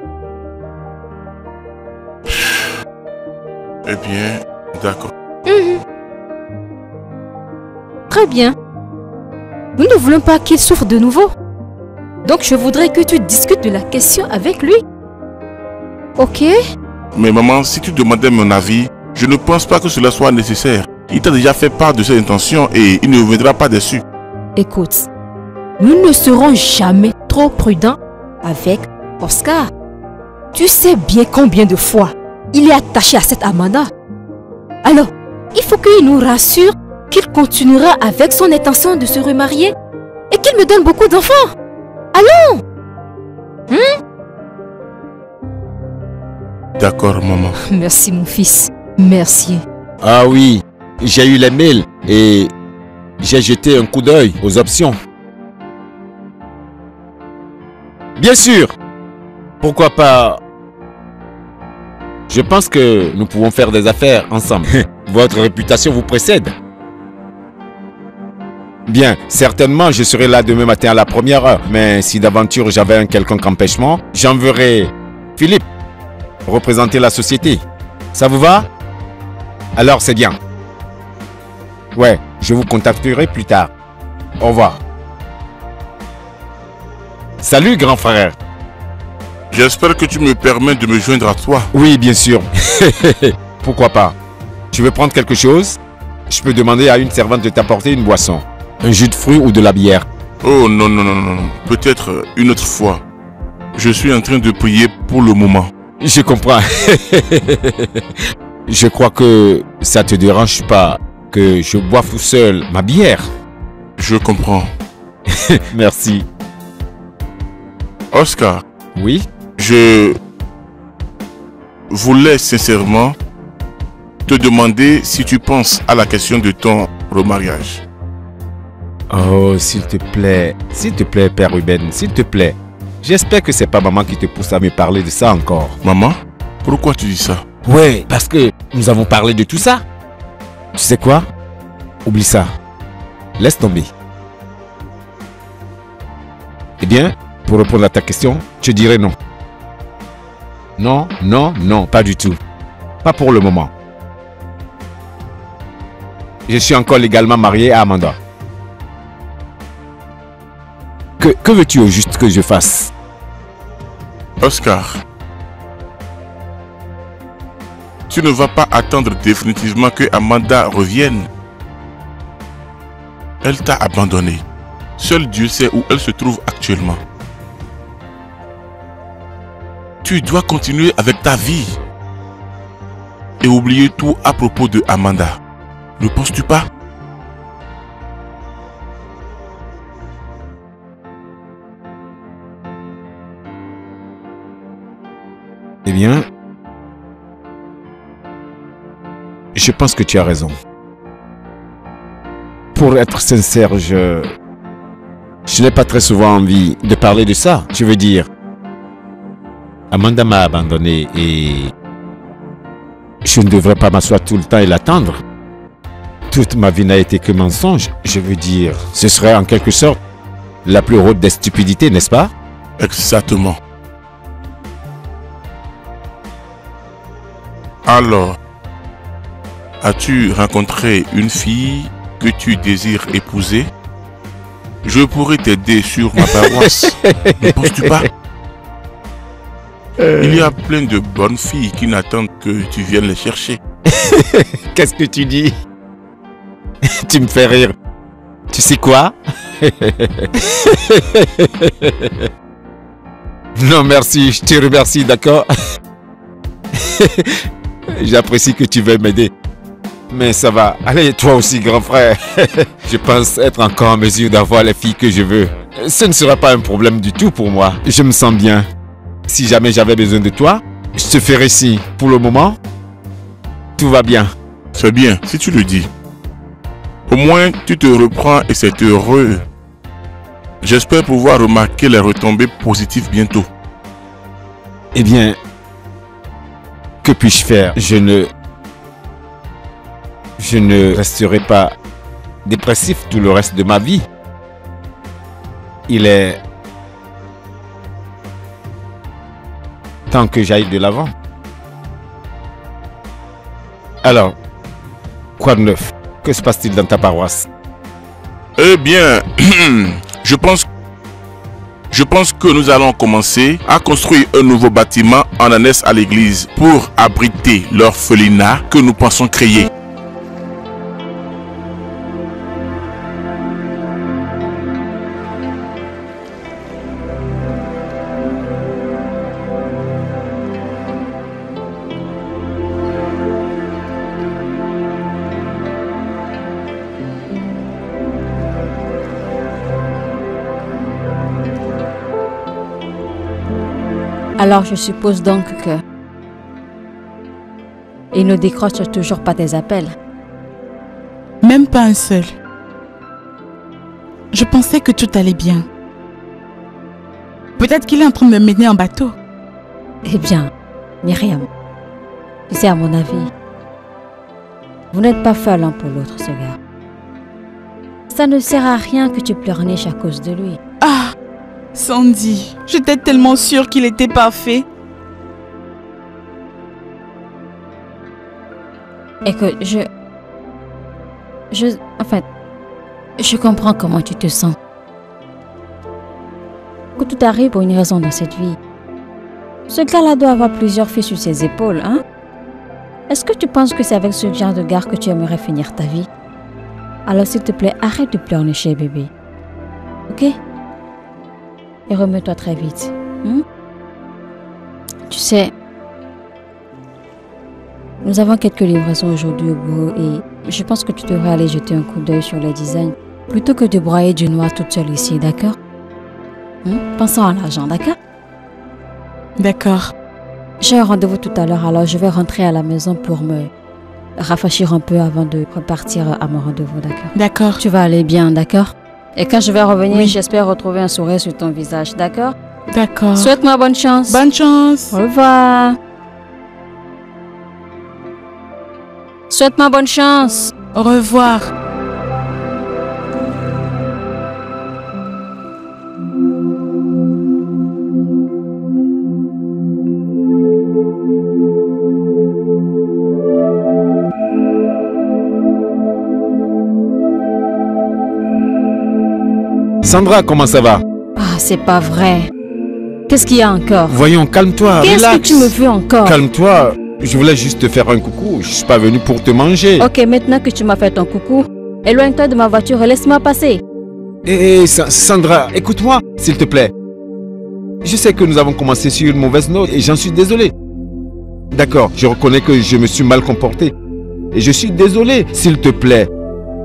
Eh bien, d'accord. Très bien. Nous ne voulons pas qu'il souffre de nouveau. Donc je voudrais que tu discutes de la question avec lui. Ok? Mais maman, si tu demandais mon avis, je ne pense pas que cela soit nécessaire. Il t'a déjà fait part de ses intentions et il ne reviendra pas dessus. Écoute, nous ne serons jamais trop prudents avec Oscar. Tu sais bien combien de fois il est attaché à cette Amanda. Alors, il faut qu'il nous rassure qu'il continuera avec son intention de se remarier et qu'il me donne beaucoup d'enfants. Allons! D'accord, maman. Merci mon fils, merci. Ah oui, j'ai eu les mails et j'ai jeté un coup d'œil aux options. Bien sûr, pourquoi pas. Je pense que nous pouvons faire des affaires ensemble. Votre réputation vous précède. Bien, certainement je serai là demain matin à la première heure. Mais si d'aventure j'avais un quelconque empêchement, j'enverrai Philippe représenter la société. Ça vous va? Alors c'est bien. Ouais, je vous contacterai plus tard. Au revoir. Salut grand frère. J'espère que tu me permets de me joindre à toi. Oui, bien sûr. Pourquoi pas? Tu veux prendre quelque chose? Je peux demander à une servante de t'apporter une boisson. Un jus de fruits ou de la bière. Oh non, non, non, non. Peut-être une autre fois. Je suis en train de prier pour le moment. Je comprends. Je crois que ça te dérange pas que je boive tout seul ma bière. Je comprends. Merci. Oscar. Oui? Je voulais sincèrement te demander si tu penses à la question de ton remariage. Oh, s'il te plaît, Père Ruben, s'il te plaît. J'espère que c'est pas maman qui te pousse à me parler de ça encore. Maman, pourquoi tu dis ça? Ouais, parce que nous avons parlé de tout ça. Tu sais quoi? Oublie ça. Laisse tomber. Eh bien, pour répondre à ta question, je dirais non. Non, non, non, pas du tout. Pas pour le moment. Je suis encore légalement marié à Amanda. Que veux-tu au juste que je fasse? Oscar, tu ne vas pas attendre définitivement que Amanda revienne. Elle t'a abandonné. Seul Dieu sait où elle se trouve actuellement. Tu dois continuer avec ta vie et oublier tout à propos de Amanda. Ne penses-tu pas? Eh bien, je pense que tu as raison. Pour être sincère, je n'ai pas très souvent envie de parler de ça. Je veux dire, Amanda m'a abandonné et je ne devrais pas m'asseoir tout le temps et l'attendre. Toute ma vie n'a été que mensonge. Je veux dire, ce serait en quelque sorte la plus haute des stupidités, n'est-ce pas? Exactement. Alors, as-tu rencontré une fille que tu désires épouser? Je pourrais t'aider sur ma paroisse. Ne penses-tu pas? Il y a plein de bonnes filles qui n'attendent que tu viennes les chercher. Qu'est-ce que tu dis? Tu me fais rire. Tu sais quoi? Non, merci, je te remercie, d'accord? J'apprécie que tu veuilles m'aider. Mais ça va. Allez, toi aussi, grand frère. Je pense être encore en mesure d'avoir les filles que je veux. Ce ne sera pas un problème du tout pour moi. Je me sens bien. Si jamais j'avais besoin de toi, je te ferai signe. Pour le moment, tout va bien. C'est bien, si tu le dis. Au moins, tu te reprends et c'est heureux. J'espère pouvoir remarquer les retombées positives bientôt. Eh bien, que puis-je faire? Je ne resterai pas dépressif tout le reste de ma vie. Il est temps que j'aille de l'avant. Alors, quoi de neuf? Que se passe-t-il dans ta paroisse? Eh bien, je pense que nous allons commencer à construire un nouveau bâtiment en annexe à l'église pour abriter l'orphelinat que nous pensons créer. Alors je suppose donc que... il ne décroche toujours pas tes appels. Même pas un seul. Je pensais que tout allait bien. Peut-être qu'il est en train de me mener en bateau. Eh bien, Myriam, tu sais, à mon avis, vous n'êtes pas fait l'un pour l'autre, ce gars. Ça ne sert à rien que tu pleurniches à cause de lui. Ah, Sandy, j'étais tellement sûre qu'il était parfait. Écoute, en fait, je comprends comment tu te sens. Que tout arrive pour une raison dans cette vie. Ce gars-là doit avoir plusieurs filles sur ses épaules, hein? Est-ce que tu penses que c'est avec ce genre de gars que tu aimerais finir ta vie? Alors s'il te plaît, arrête de pleurnicher, bébé. Ok? Et remets-toi très vite. Tu sais, nous avons quelques livraisons aujourd'hui au bureau et je pense que tu devrais aller jeter un coup d'œil sur les designs plutôt que de broyer du noir toute seule ici, d'accord? Pensons à l'argent, d'accord? D'accord. J'ai un rendez-vous tout à l'heure, alors je vais rentrer à la maison pour me rafraîchir un peu avant de repartir à mon rendez-vous, d'accord? D'accord. Tu vas aller bien, d'accord? Et quand je vais revenir, Oui. j'espère retrouver un sourire sur ton visage, d'accord? D'accord. Souhaite-moi bonne chance. Bonne chance. Au revoir. Souhaite-moi bonne chance. Au revoir. Sandra, comment ça va? Ah, c'est pas vrai. Qu'est-ce qu'il y a encore? Voyons, calme-toi, Qu'est-ce relax. que tu me veux encore? Calme-toi, je voulais juste te faire un coucou. Je suis pas venu pour te manger. Ok, maintenant que tu m'as fait ton coucou, éloigne-toi de ma voiture et laisse-moi passer. Sandra, écoute-moi, s'il te plaît. Je sais que nous avons commencé sur une mauvaise note et j'en suis désolé. D'accord, je reconnais que je me suis mal comporté. Et je suis désolé, s'il te plaît.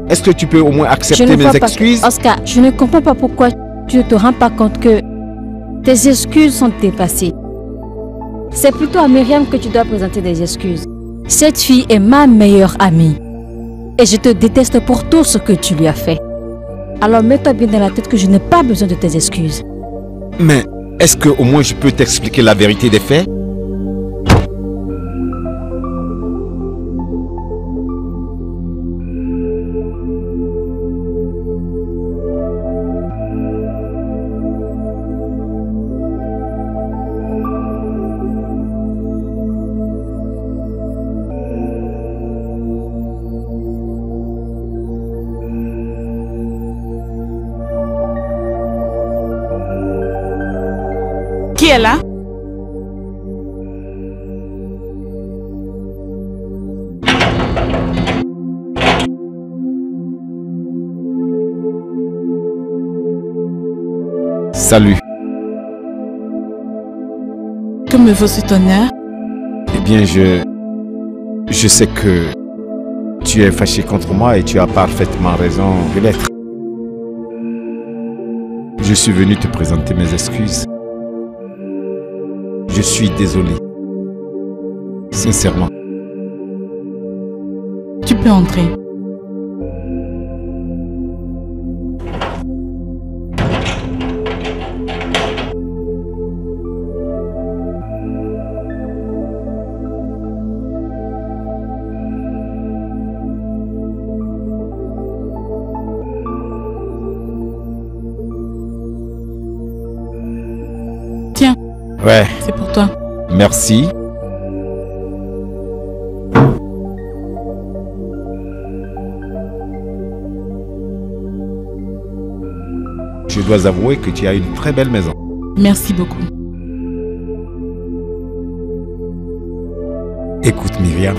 Est-ce que tu peux au moins accepter mes excuses? Oscar, je ne comprends pas pourquoi tu ne te rends pas compte que tes excuses sont dépassées. C'est plutôt à Myriam que tu dois présenter des excuses. Cette fille est ma meilleure amie. Et je te déteste pour tout ce que tu lui as fait. Alors mets-toi bien dans la tête que je n'ai pas besoin de tes excuses. Mais est-ce que au moins je peux t'expliquer la vérité des faits? Qui est là? Salut. Que me vaut cet honneur? Eh bien, je sais que tu es fâché contre moi et tu as parfaitement raison de l'être. Je suis venu te présenter mes excuses. Je suis désolé. Sincèrement. Tu peux entrer. Tiens, Ouais, c'est pour toi. merci. Je dois avouer que tu as une très belle maison. Merci beaucoup. Écoute, Myriam.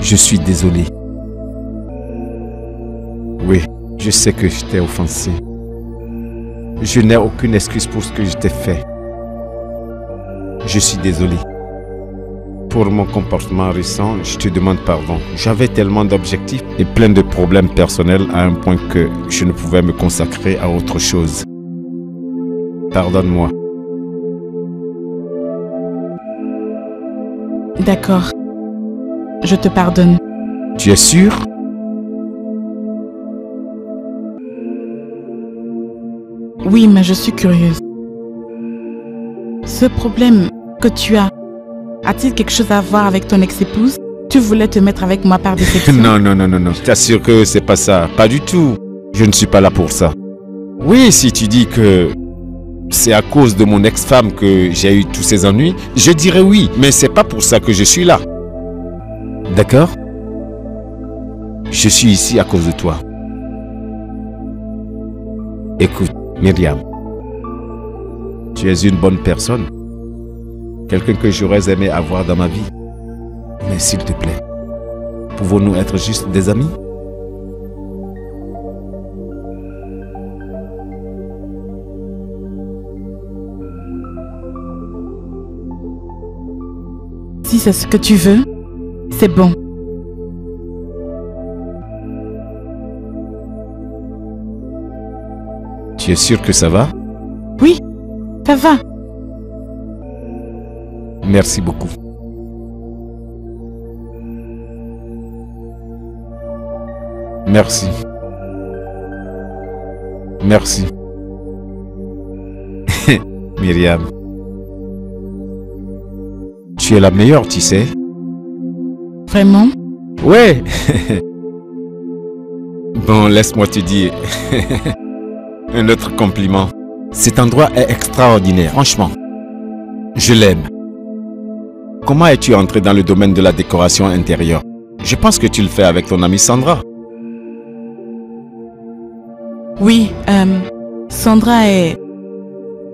Je suis désolé. Oui, je sais que je t'ai offensé. Je n'ai aucune excuse pour ce que je t'ai fait. Je suis désolé. Pour mon comportement récent, je te demande pardon. J'avais tellement d'objectifs et plein de problèmes personnels à un point que je ne pouvais me consacrer à autre chose. Pardonne-moi. D'accord. Je te pardonne. Tu es sûr? Oui, mais je suis curieuse. Ce problème que tu as, a-t-il quelque chose à voir avec ton ex-épouse? Tu voulais te mettre avec moi par déception? Non, non, non, non, non. Je t'assure que c'est pas ça. Pas du tout. Je ne suis pas là pour ça. Oui, si tu dis que c'est à cause de mon ex-femme que j'ai eu tous ces ennuis, je dirais oui. Mais c'est pas pour ça que je suis là. D'accord? Je suis ici à cause de toi. Écoute, Myriam. Tu es une bonne personne. Quelqu'un que j'aurais aimé avoir dans ma vie. Mais s'il te plaît, pouvons-nous être juste des amis? Si c'est ce que tu veux, c'est bon. Tu es sûr que ça va? Oui, ça va. Merci beaucoup. Merci. Merci. Myriam. Tu es la meilleure, tu sais. Vraiment? Ouais. Bon, laisse-moi te dire. Un autre compliment. Cet endroit est extraordinaire, franchement. Je l'aime. Comment es-tu entré dans le domaine de la décoration intérieure? Je pense que tu le fais avec ton amie Sandra. Oui, Sandra est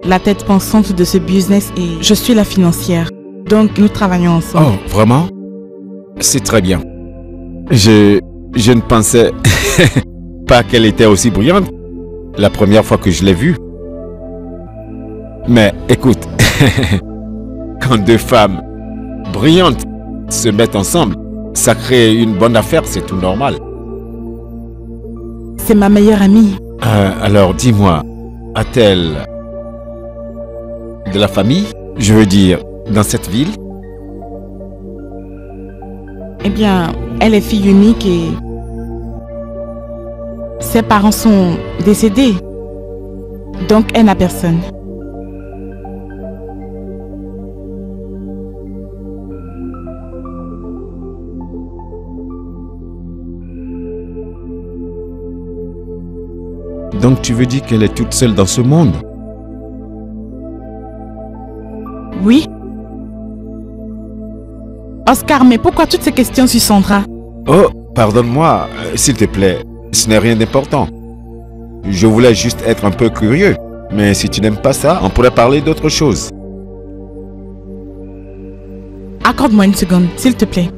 la tête pensante de ce business et je suis la financière. Donc, nous travaillons ensemble. Oh, vraiment? C'est très bien. Je ne pensais pas qu'elle était aussi brillante la première fois que je l'ai vue. Mais écoute, quand deux femmes brillantes se mettent ensemble, ça crée une bonne affaire, c'est tout normal. C'est ma meilleure amie. Alors dis-moi, a-t-elle de la famille? Je veux dire, dans cette ville? Eh bien, elle est fille unique et ses parents sont décédés. Donc, elle n'a personne. Donc tu veux dire qu'elle est toute seule dans ce monde? Oui. Oscar, mais pourquoi toutes ces questions sur Sandra? Oh, pardonne-moi, s'il te plaît, ce n'est rien d'important. Je voulais juste être un peu curieux. Mais si tu n'aimes pas ça, on pourrait parler d'autre chose. Accorde-moi une seconde, s'il te plaît.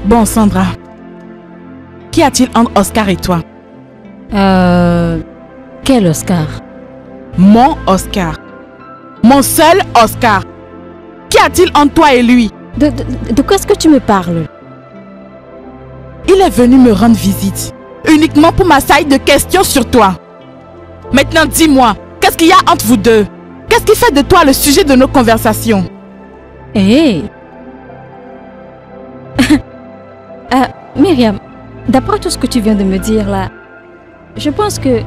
Bon, Sandra. Qu'y a-t-il entre Oscar et toi? Quel Oscar? Mon Oscar. Mon seul Oscar. Qu'y a-t-il entre toi et lui? De quoi est-ce que tu me parles? Il est venu me rendre visite. Uniquement pour m'assailler de questions sur toi. Maintenant, dis-moi, qu'est-ce qu'il y a entre vous deux? Qu'est-ce qui fait de toi le sujet de nos conversations? Hé Myriam, d'après tout ce que tu viens de me dire là, je pense que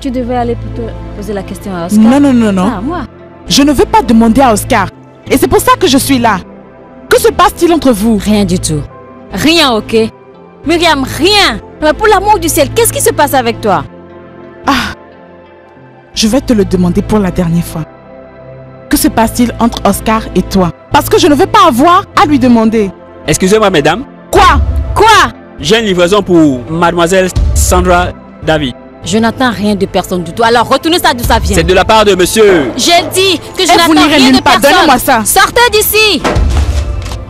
tu devais aller plutôt poser la question à Oscar. Non. Ah, moi. Je ne veux pas demander à Oscar. Et c'est pour ça que je suis là. Que se passe-t-il entre vous? Rien du tout. Rien, ok? Myriam, rien. Mais pour l'amour du ciel, qu'est-ce qui se passe avec toi? Je vais te le demander pour la dernière fois. Que se passe-t-il entre Oscar et toi? Parce que je ne veux pas avoir à lui demander. Excusez-moi, mesdames. Quoi? J'ai une livraison pour mademoiselle Sandra David. Je n'attends rien de personne du tout. Alors retournez ça d'où ça vient. C'est de la part de monsieur. J'ai dit que je vous n'attends n'irez rien nulle de part. personne. Donnez-moi ça. Sortez d'ici.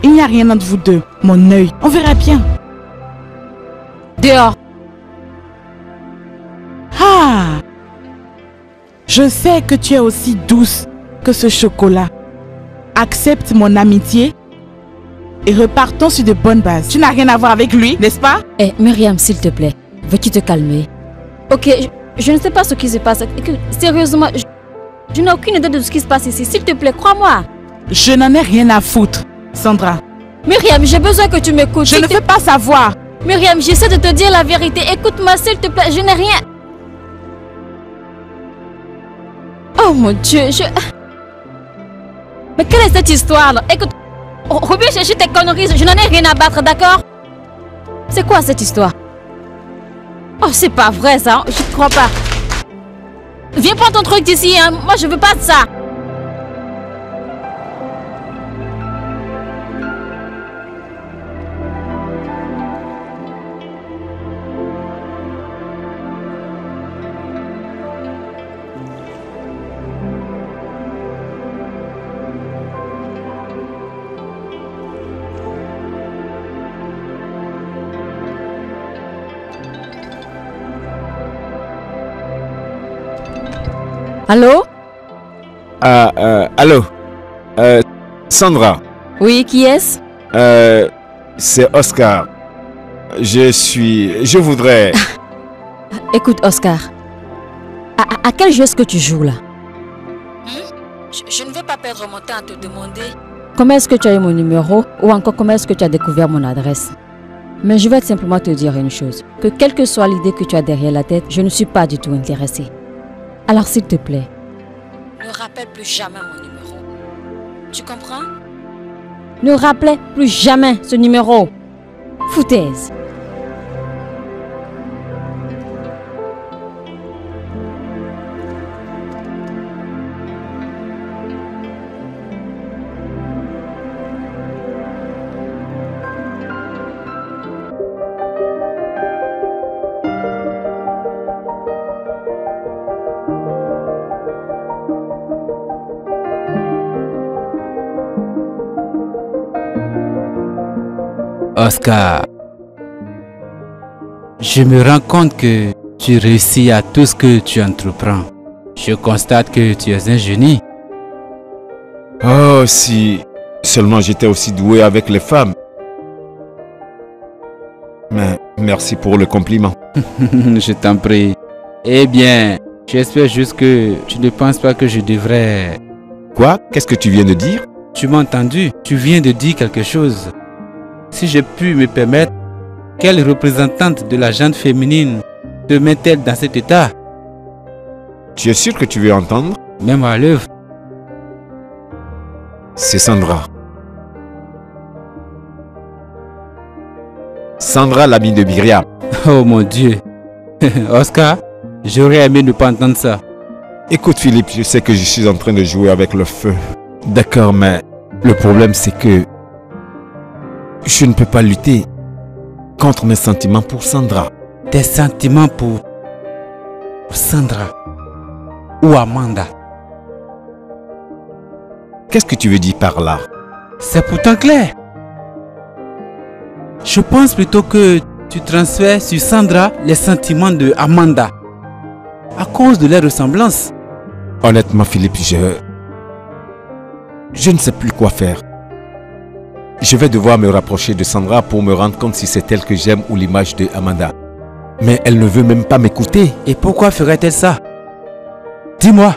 Il n'y a rien entre vous deux. Mon œil. On verra bien. Dehors. Je sais que tu es aussi douce que ce chocolat. Accepte mon amitié et repartons sur de bonnes bases. Tu n'as rien à voir avec lui, n'est-ce pas? Myriam, s'il te plaît, veux-tu te calmer? Ok, je ne sais pas ce qui se passe. Sérieusement, je n'ai aucune idée de ce qui se passe ici. S'il te plaît, crois-moi. Je n'en ai rien à foutre, Sandra. Myriam, j'ai besoin que tu m'écoutes. Je ne veux pas savoir. Myriam, j'essaie de te dire la vérité. Écoute-moi, s'il te plaît, je n'ai rien... Oh mon Dieu, Mais quelle est cette histoire là? Écoute, reviens chercher tes conneries, je n'en ai rien à battre, d'accord? C'est quoi cette histoire? Oh, c'est pas vrai ça, je ne crois pas. Viens prendre ton truc d'ici, hein. Moi je veux pas de ça. Allô? Allô? Sandra? Oui, qui est-ce? C'est Oscar. Je voudrais... Écoute, Oscar. À quel jeu est-ce que tu joues là? Je ne vais pas perdre mon temps à te demander comment est-ce que tu as eu mon numéro ou encore comment est-ce que tu as découvert mon adresse. Mais je vais simplement te dire une chose. Que quelle que soit l'idée que tu as derrière la tête, je ne suis pas du tout intéressée. Alors s'il te plaît, ne rappelle plus jamais mon numéro. Tu comprends? Ne rappelez plus jamais ce numéro. Foutaise. Oscar, je me rends compte que tu réussis à tout ce que tu entreprends. Je constate que tu es un génie. Oh, si seulement j'étais aussi doué avec les femmes. Mais merci pour le compliment. Je t'en prie. Eh bien, j'espère juste que tu ne penses pas que je devrais... Quoi? Qu'est-ce que tu viens de dire? Tu m'as entendu? Tu viens de dire quelque chose. Si j'ai pu me permettre, quelle représentante de la gente féminine te met-elle dans cet état? Tu es sûr que tu veux entendre? Même à l'œuvre. C'est Sandra. Sandra, l'amie de Myriam. Oh mon Dieu. Oscar, j'aurais aimé ne pas entendre ça. Écoute Philippe, je sais que je suis en train de jouer avec le feu. D'accord, mais le problème c'est que je ne peux pas lutter contre mes sentiments pour Sandra. Tes sentiments pour Sandra ou Amanda? Qu'est-ce que tu veux dire par là? C'est pourtant clair. Je pense plutôt que tu transfères sur Sandra les sentiments de Amanda à cause de leur ressemblance. Honnêtement Philippe, je ne sais plus quoi faire. Je vais devoir me rapprocher de Sandra pour me rendre compte si c'est elle que j'aime ou l'image de Amanda. Mais elle ne veut même pas m'écouter. Et pourquoi ferait-elle ça? Dis-moi.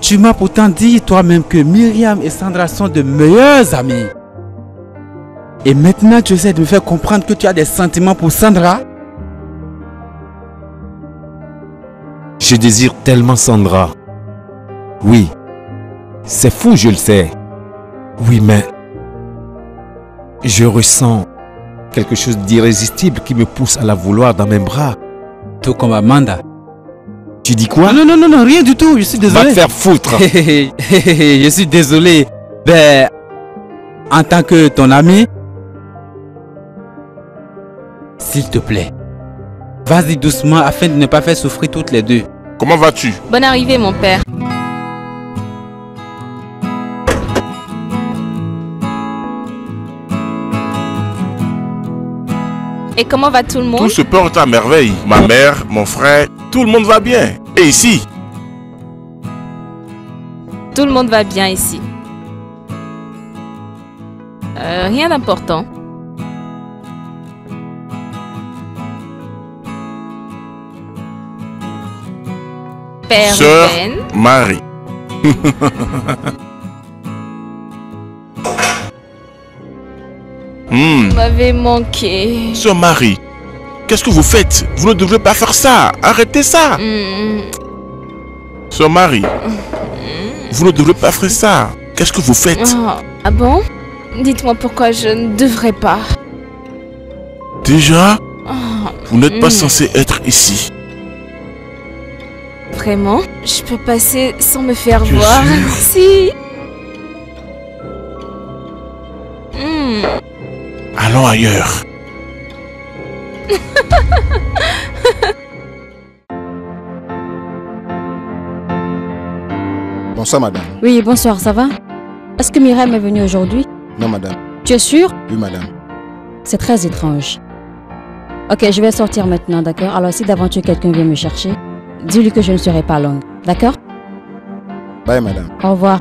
Tu m'as pourtant dit toi-même que Myriam et Sandra sont de meilleures amies. Et maintenant tu essaies de me faire comprendre que tu as des sentiments pour Sandra? Je désire tellement Sandra. Oui, c'est fou, je le sais. Oui, mais je ressens quelque chose d'irrésistible qui me pousse à la vouloir dans mes bras. Tout comme Amanda. Tu dis quoi? Non, rien du tout, je suis désolé. Va te faire foutre. Je suis désolé. Ben, en tant que ton ami, s'il te plaît, vas-y doucement afin de ne pas faire souffrir toutes les deux. Comment vas-tu? Bonne arrivée, mon père. Et comment va tout le monde? Tout se porte à merveille. Ma mère, mon frère, tout le monde va bien. Et ici? Tout le monde va bien ici. Rien d'important. Père Sœur Ben. Marie. Vous m'avez manqué. Sœur Marie, qu'est-ce que vous faites? Vous ne devrez pas faire ça. Arrêtez ça. Sœur Marie, vous ne devrez pas faire ça. Qu'est-ce que vous faites? Ah bon? Dites-moi pourquoi je ne devrais pas. Déjà, vous n'êtes pas censé être ici. Vraiment? Je peux passer sans me faire Tu es voir? sûre? Si. Allons ailleurs. Bonsoir, madame. Oui, bonsoir, ça va? Est-ce que Myriam est venue aujourd'hui? Non, madame. Tu es sûr? Oui, madame. C'est très étrange. Ok, je vais sortir maintenant, d'accord? Alors si d'aventure quelqu'un vient me chercher, dis-lui que je ne serai pas longue, d'accord? Bye, madame. Au revoir.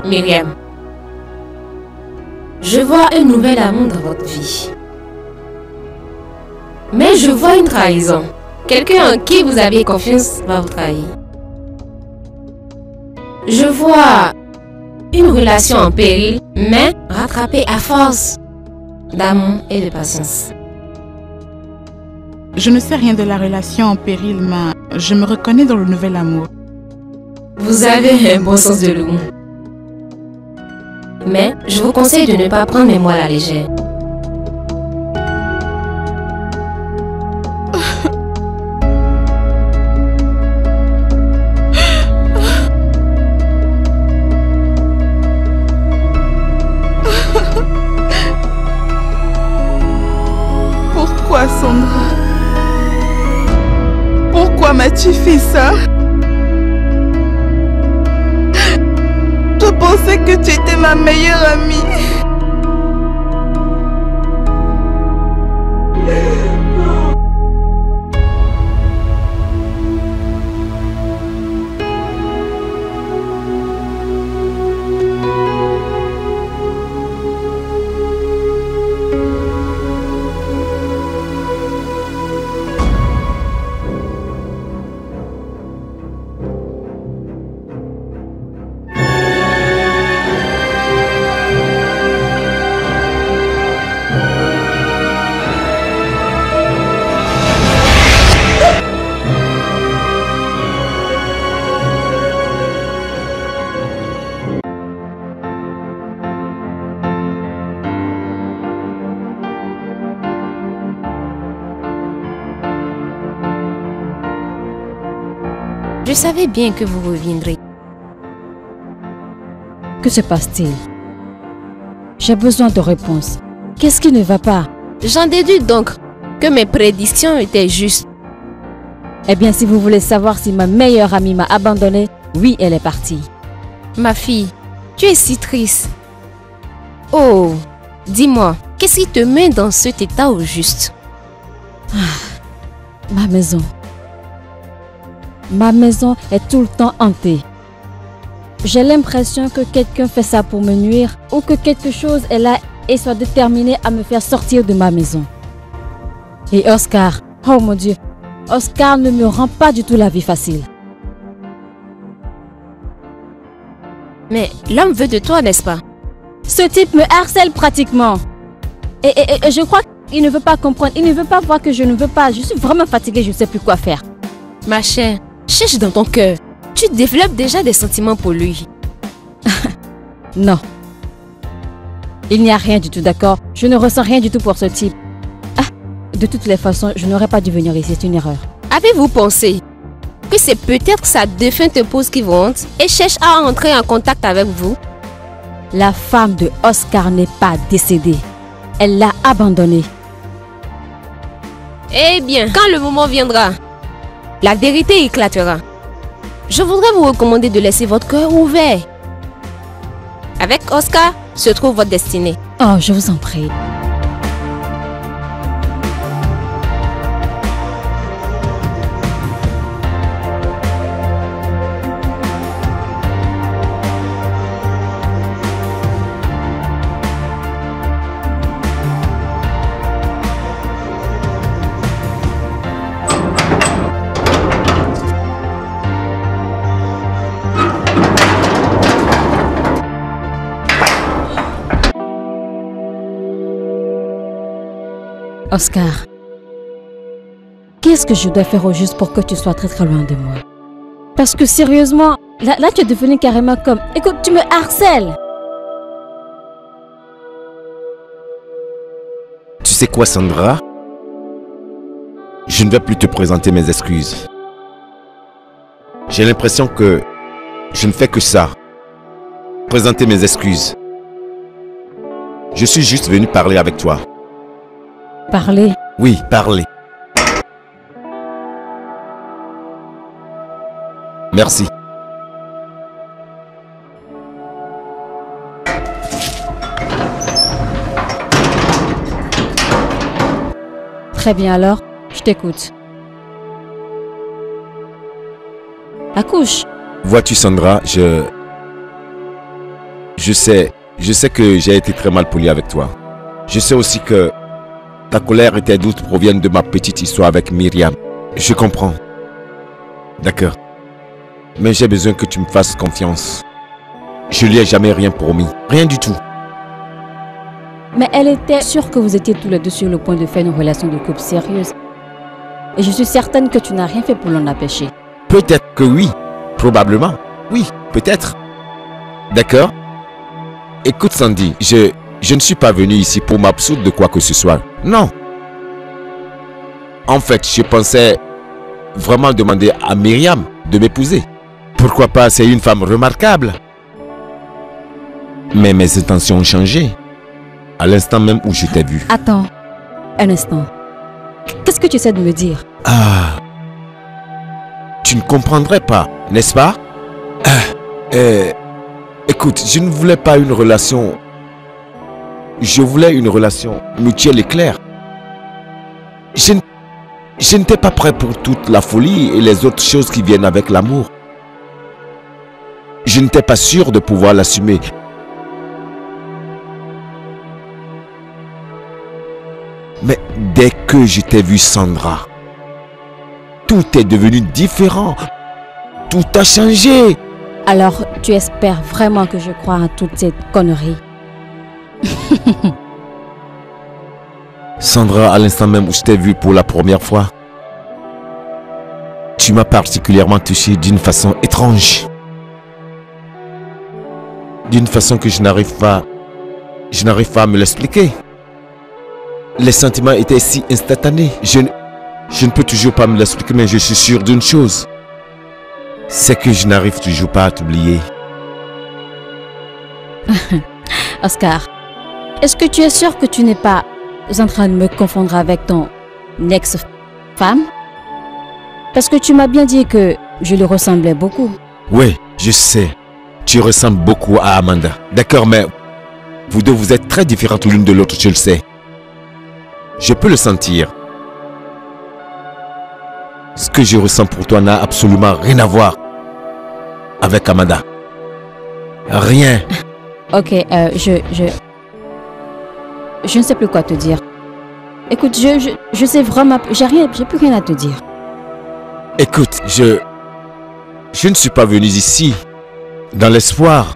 Myriam, Je vois un nouvel amour dans votre vie. Mais je vois une trahison. Quelqu'un en qui vous aviez confiance va vous trahir. Je vois une relation en péril, mais rattrapée à force d'amour et de patience. Je ne sais rien de la relation en péril, mais je me reconnais dans le nouvel amour. Vous avez un bon sens de l'humour. Mais je vous conseille de ne pas prendre mes mots à la légère. Pourquoi, Sandra? Pourquoi m'as-tu fait ça? Je pensais que tu étais ma meilleure amie. Je savais bien que vous reviendrez. Que se passe-t-il? J'ai besoin de réponses. Qu'est-ce qui ne va pas? J'en déduis donc que mes prédictions étaient justes. Eh bien, si vous voulez savoir si ma meilleure amie m'a abandonnée, oui, elle est partie. Ma fille, tu es si triste. Oh, dis-moi, qu'est-ce qui te met dans cet état au juste? Ma maison. Ma maison est tout le temps hantée. J'ai l'impression que quelqu'un fait ça pour me nuire ou que quelque chose est là et soit déterminé à me faire sortir de ma maison. Et Oscar, oh mon Dieu, Oscar ne me rend pas du tout la vie facile. Mais l'homme veut de toi, n'est-ce pas? Ce type me harcèle pratiquement. Et je crois qu'il ne veut pas comprendre, il ne veut pas voir que je ne veux pas. Je suis vraiment fatiguée, je ne sais plus quoi faire. Ma chère, cherche dans ton cœur. Tu développes déjà des sentiments pour lui. Non. Il n'y a rien du tout, d'accord? Je ne ressens rien du tout pour ce type. Ah, de toutes les façons, je n'aurais pas dû venir ici, c'est une erreur. Avez-vous pensé que c'est peut-être sa défunte épouse qui vous hante et cherche à entrer en contact avec vous? La femme de Oscar n'est pas décédée. Elle l'a abandonné. Eh bien, quand le moment viendra, la vérité éclatera. Je voudrais vous recommander de laisser votre cœur ouvert. Avec Oscar se trouve votre destinée. Oh, je vous en prie. Oscar, qu'est-ce que je dois faire au juste pour que tu sois très très loin de moi? Parce que sérieusement, là tu es devenu carrément comme... Écoute, tu me harcèles! Tu sais quoi, Sandra? Je ne vais plus te présenter mes excuses. J'ai l'impression que je ne fais que ça. Présenter mes excuses. Je suis juste venu parler avec toi. Parler? Oui, parler. Merci. Très bien alors, je t'écoute. Accouche. Vois-tu, Sandra, je sais Je sais que j'ai été très mal poli avec toi. Je sais aussi que ta colère et tes doutes proviennent de ma petite histoire avec Myriam. Je comprends. D'accord. Mais j'ai besoin que tu me fasses confiance. Je lui ai jamais rien promis. Rien du tout. Mais elle était sûre que vous étiez tous les deux sur le point de faire une relation de couple sérieuse. Et je suis certaine que tu n'as rien fait pour l'en empêcher. Peut-être que oui. Probablement. Oui, peut-être. D'accord? Écoute Sandy, je ne suis pas venu ici pour m'absoudre de quoi que ce soit. Non. En fait, je pensais vraiment demander à Myriam de m'épouser. Pourquoi pas, c'est une femme remarquable. Mais mes intentions ont changé. À l'instant même où je t'ai vu. Attends, un instant. Qu'est-ce que tu essaies de me dire? Ah. Tu ne comprendrais pas, n'est-ce pas? Écoute, je ne voulais pas une relation. Je voulais une relation mutuelle et claire. Je n'étais pas prêt pour toute la folie et les autres choses qui viennent avec l'amour. Je n'étais pas sûr de pouvoir l'assumer. Mais dès que je t'ai vu, Sandra, tout est devenu différent. Tout a changé. Alors, tu espères vraiment que je crois à toute cette connerie? Sandra, à l'instant même où je t'ai vu pour la première fois, tu m'as particulièrement touché d'une façon étrange. D'une façon que je n'arrive pas à me l'expliquer. Les sentiments étaient si instantanés. Je ne peux toujours pas me l'expliquer, mais je suis sûr d'une chose. C'est que je n'arrive toujours pas à t'oublier. Oscar, est-ce que tu es sûr que tu n'es pas en train de me confondre avec ton ex-femme? Parce que tu m'as bien dit que je lui ressemblais beaucoup. Oui, je sais. Tu ressembles beaucoup à Amanda. D'accord, mais vous deux, vous êtes très différentes l'une de l'autre, je le sais. Je peux le sentir. Ce que je ressens pour toi n'a absolument rien à voir avec Amanda. Rien. Ok, je ne sais plus quoi te dire. Écoute, je sais vraiment, j'ai plus rien à te dire. Écoute, je ne suis pas venu ici dans l'espoir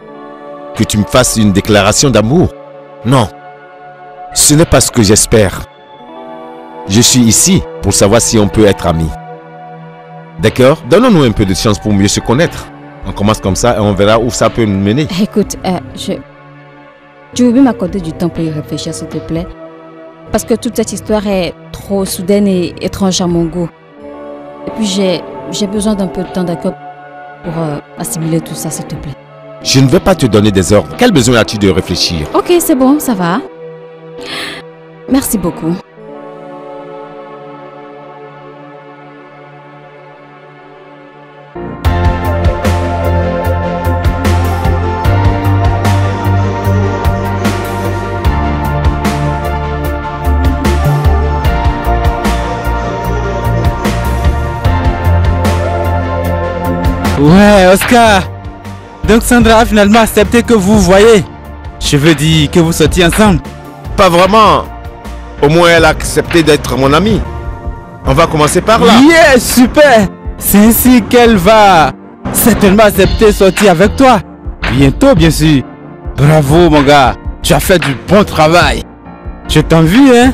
que tu me fasses une déclaration d'amour. Non, ce n'est pas ce que j'espère. Je suis ici pour savoir si on peut être amis. D'accord? Donnons-nous un peu de chance pour mieux se connaître. On commence comme ça et on verra où ça peut nous mener. Écoute, tu veux bien m'accorder du temps pour y réfléchir, s'il te plaît? Parce que toute cette histoire est trop soudaine et étrange à mon goût. Et puis j'ai besoin d'un peu de temps, d'accord, pour assimiler tout ça, s'il te plaît. Je ne veux pas te donner des ordres. Quel besoin as-tu de réfléchir? Ok, c'est bon, ça va. Merci beaucoup. Ouais, Oscar. Donc Sandra a finalement accepté que vous voyez. Je veux dire que vous sortiez ensemble. Pas vraiment. Au moins, elle a accepté d'être mon amie. On va commencer par là. Yeah, super. C'est ainsi qu'elle va certainement accepter de sortir avec toi. Bientôt, bien sûr. Bravo, mon gars. Tu as fait du bon travail. Je t'envie, hein.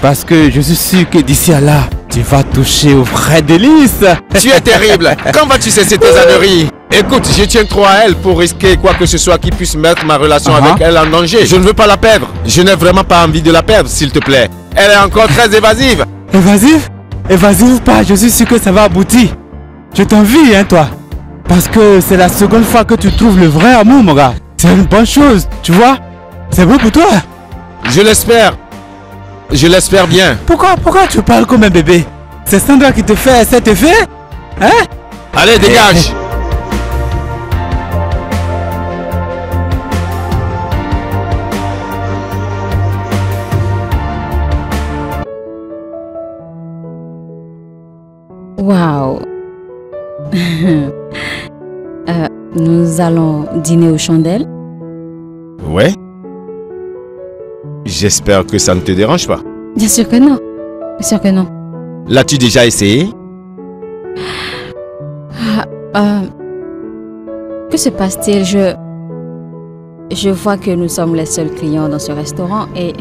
Parce que je suis sûr que d'ici à là, tu vas toucher aux vrais délices. Tu es terrible. Quand vas-tu cesser tes âneries? Écoute, je tiens trop à elle pour risquer quoi que ce soit qui puisse mettre ma relation avec elle en danger. Je ne veux pas la perdre. Je n'ai vraiment pas envie de la perdre, s'il te plaît. Elle est encore très évasive. Évasive? Évasive ou pas, je suis sûr que ça va aboutir. Je t'envie, hein, toi. Parce que c'est la seconde fois que tu trouves le vrai amour, mon gars. C'est une bonne chose, tu vois. C'est bon pour toi. Je l'espère. Je l'espère bien. Pourquoi tu parles comme un bébé? C'est Sandra qui te fait cet effet? Hein? Allez, dégage. Waouh. Nous allons dîner aux chandelles. Ouais. J'espère que ça ne te dérange pas. Bien sûr que non. Bien sûr que non. L'as-tu déjà essayé? Que se passe-t-il? Je vois que nous sommes les seuls clients dans ce restaurant et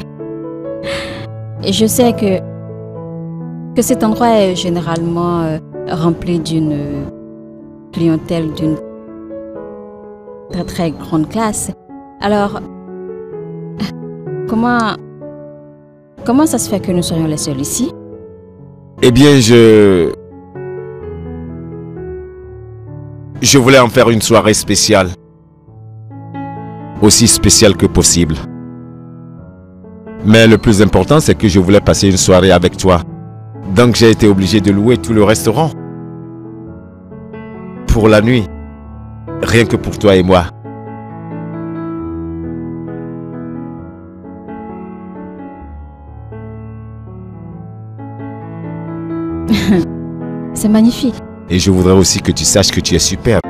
je sais que cet endroit est généralement rempli d'une clientèle d'une très très grande classe. Alors, comment ça se fait que nous serions les seuls ici? Eh bien, je voulais en faire une soirée spéciale. Aussi spéciale que possible. Mais le plus important, c'est que je voulais passer une soirée avec toi. Donc j'ai été obligé de louer tout le restaurant. Pour la nuit. Rien que pour toi et moi. C'est magnifique. Et je voudrais aussi que tu saches que tu es superbe.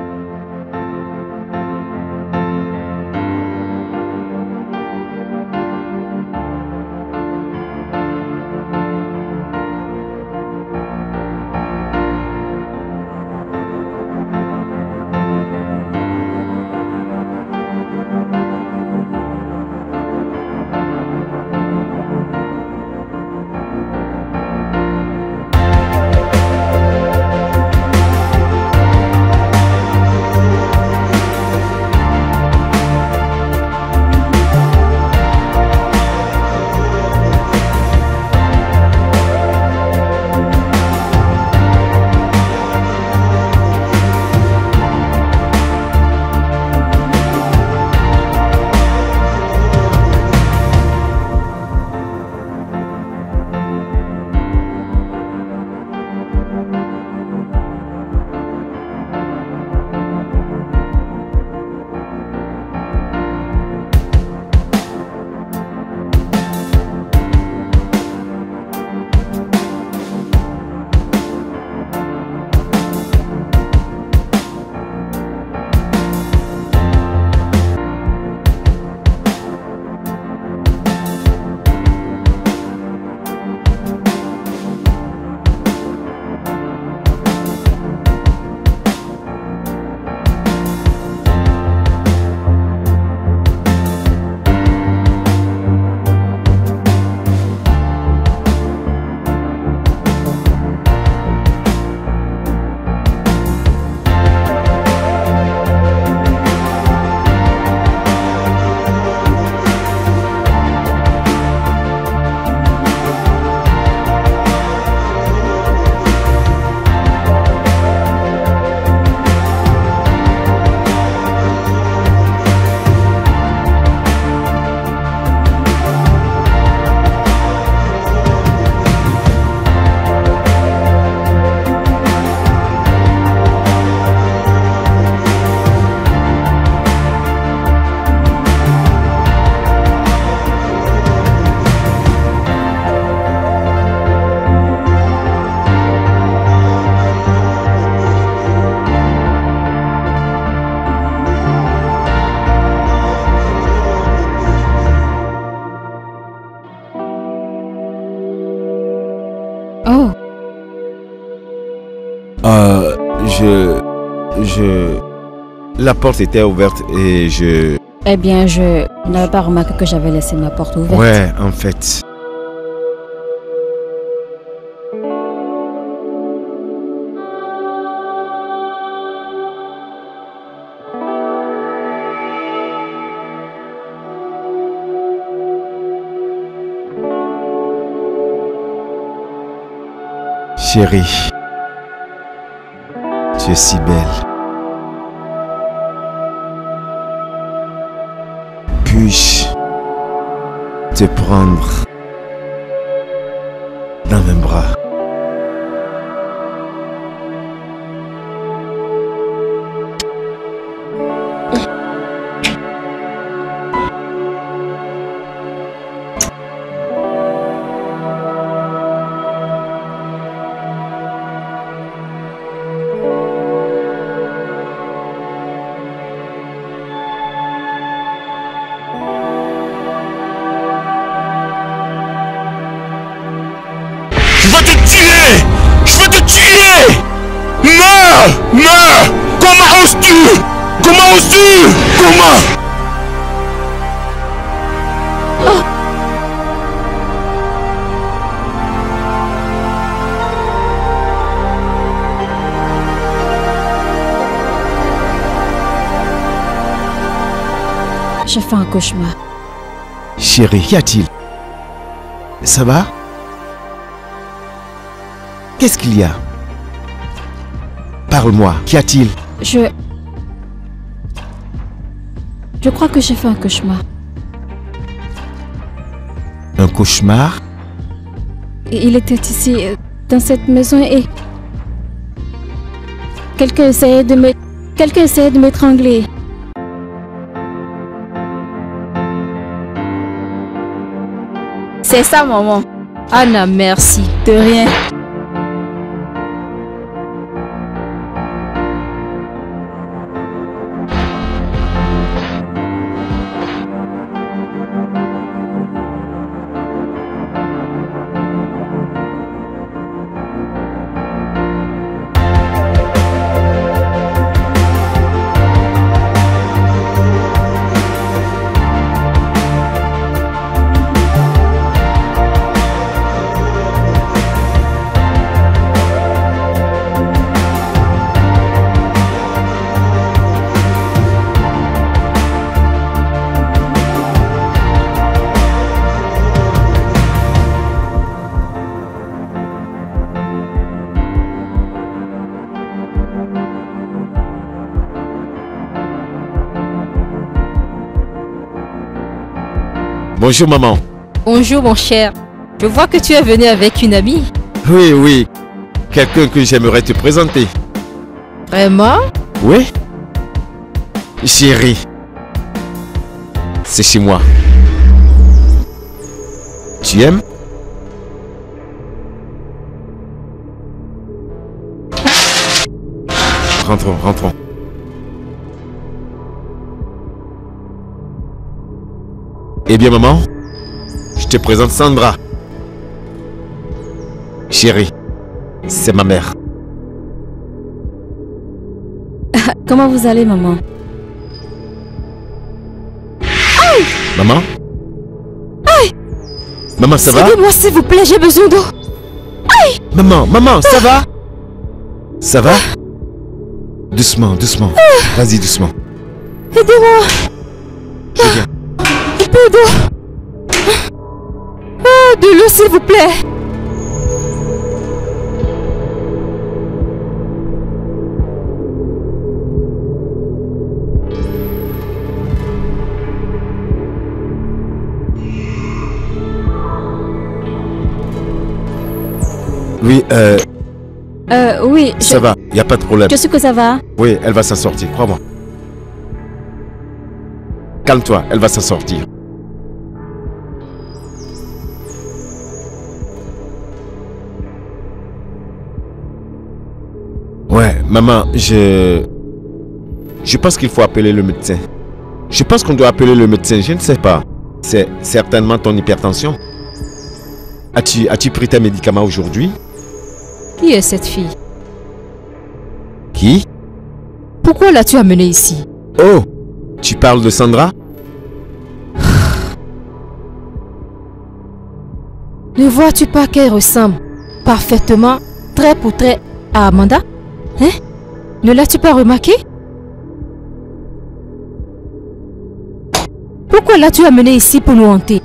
La porte était ouverte et je... Eh bien, je n'avais pas remarqué que j'avais laissé ma porte ouverte. Ouais, en fait. Chérie, tu es si belle. Puis-je te prendre dans mes bras? tuer! Meurs! Meurs! Comment oses-tu? Comment oses-tu? Comment? J'ai fait un cauchemar. Chérie, qu'y a-t-il? Ça va? Qu'est-ce qu'il y a? Parle-moi, qu'y a-t-il? Je crois que j'ai fait un cauchemar. Un cauchemar? Il était ici, dans cette maison, et quelqu'un essayait de m'étrangler. C'est ça, maman. Anna, merci. De rien. Bonjour maman. Bonjour mon cher. Je vois que tu es venu avec une amie. Oui, oui. Quelqu'un que j'aimerais te présenter. Vraiment? Oui. Chérie. C'est chez moi. Tu aimes? Rentrons, rentrons. Eh bien maman, je te présente Sandra. Chérie, c'est ma mère. Comment vous allez, maman? Aïe! Maman? Aïe! Maman, ça va? Aidez-moi s'il vous plaît, j'ai besoin d'eau. Aïe! Maman, ça va? Ça va? Doucement, doucement. Vas-y, doucement. Aidez-moi. Je viens. Un peu d'eau. De l'eau s'il vous plaît. Oui, oui. Ça va, y a pas de problème. Je sais que ça va. Oui, elle va s'en sortir, crois-moi. Calme-toi, elle va s'en sortir. Ouais, maman, je pense qu'il faut appeler le médecin. Je pense qu'on doit appeler le médecin, je ne sais pas. C'est certainement ton hypertension. As-tu pris tes médicaments aujourd'hui? Qui est cette fille? Qui? Pourquoi l'as-tu amenée ici? Oh, tu parles de Sandra? Ne vois-tu pas qu'elle ressemble parfaitement, trait pour trait, à Amanda? Hein? Ne l'as-tu pas remarqué? Pourquoi l'as-tu amenée ici pour nous hanter?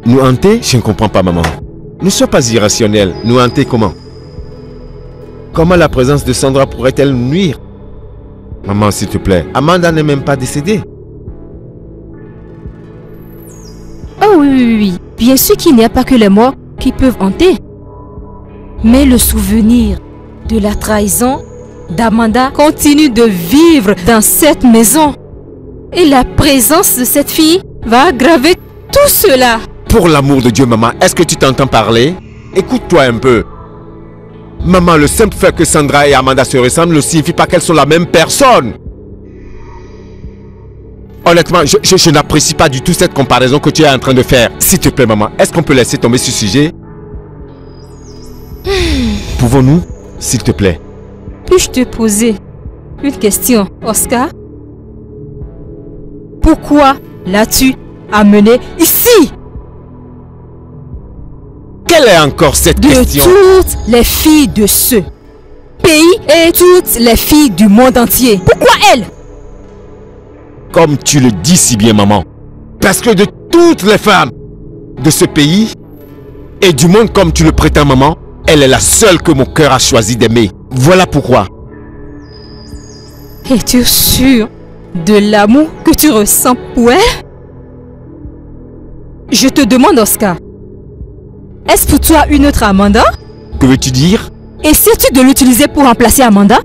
Nous hanter? Je ne comprends pas, maman. Ne sois pas irrationnel. Nous hanter comment? Comment la présence de Sandra pourrait-elle nous nuire? Maman, s'il te plaît. Amanda n'est même pas décédée. Oh oui. Bien sûr qu'il n'y a pas que les morts qui peuvent hanter. Mais le souvenir de la trahison d'Amanda continue de vivre dans cette maison. Et la présence de cette fille va aggraver tout cela. Pour l'amour de Dieu, maman, est-ce que tu t'entends parler? Écoute-toi un peu. Maman, le simple fait que Sandra et Amanda se ressemblent ne signifie pas qu'elles sont la même personne. Honnêtement, je n'apprécie pas du tout cette comparaison que tu es en train de faire. S'il te plaît, maman, est-ce qu'on peut laisser tomber ce sujet? Pouvons-nous, s'il te plaît? Puis-je te poser une question, Oscar? Pourquoi l'as-tu amené ici? Quelle est encore cette De question? toutes les filles de ce pays et toutes les filles du monde entier. Pourquoi elle? Comme tu le dis si bien, maman. Parce que de toutes les femmes de ce pays et du monde comme tu le prétends, maman, elle est la seule que mon cœur a choisi d'aimer. Voilà pourquoi. Es-tu sûr de l'amour que tu ressens pour elle? Je te demande, Oscar. Est-ce pour toi une autre Amanda? Que veux-tu dire? Essaies-tu de l'utiliser pour remplacer Amanda?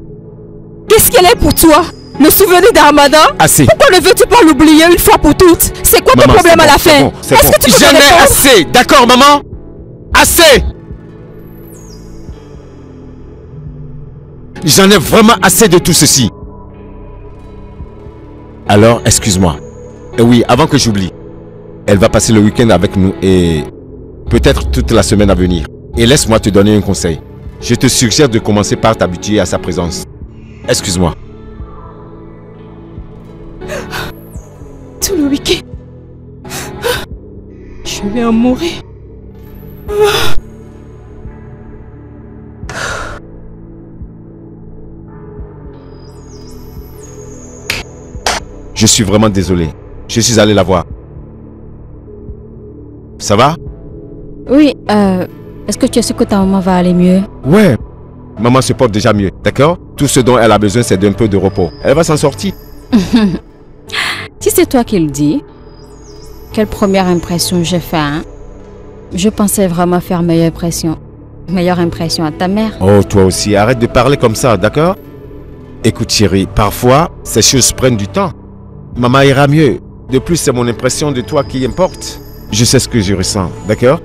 Qu'est-ce qu'elle est pour toi? Le souvenir d'Amanda? Assez. Pourquoi ne veux-tu pas l'oublier une fois pour toutes? C'est quoi ton Maman, problème c'est à la bon, fin? c'est Est-ce bon. que tu peux me J'en ai répondre? assez, d'accord, maman? Assez! J'en ai vraiment assez de tout ceci. Alors, excuse-moi. Et oui, avant que j'oublie, elle va passer le week-end avec nous et peut-être toute la semaine à venir. Et laisse-moi te donner un conseil. Je te suggère de commencer par t'habituer à sa présence. Excuse-moi. Tout le week-end. Je vais en mourir. Je suis vraiment désolé. Je suis allé la voir. Ça va? Oui, est-ce que tu es sûr que ta maman va aller mieux? Ouais. Maman se porte déjà mieux, d'accord? Tout ce dont elle a besoin, c'est d'un peu de repos. Elle va s'en sortir. Si c'est toi qui le dis, quelle première impression j'ai fait, hein? Je pensais vraiment faire meilleure impression à ta mère. Oh, toi aussi, arrête de parler comme ça, d'accord? Écoute chérie, parfois, ces choses prennent du temps. Maman ira mieux. De plus, c'est mon impression de toi qui importe. Je sais ce que je ressens, d'accord?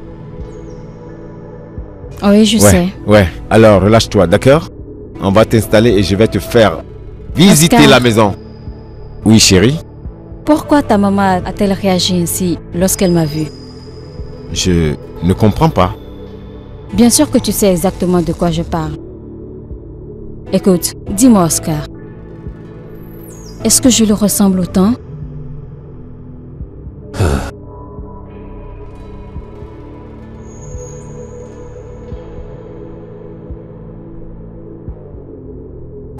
Oui, je sais. Ouais, alors relâche-toi, d'accord? On va t'installer et je vais te faire visiter Oscar. la maison. Oui, chérie? Pourquoi ta maman a-t-elle réagi ainsi lorsqu'elle m'a vue? Je ne comprends pas. Bien sûr que tu sais exactement de quoi je parle. Écoute, dis-moi Oscar. Est-ce que je lui ressemble autant?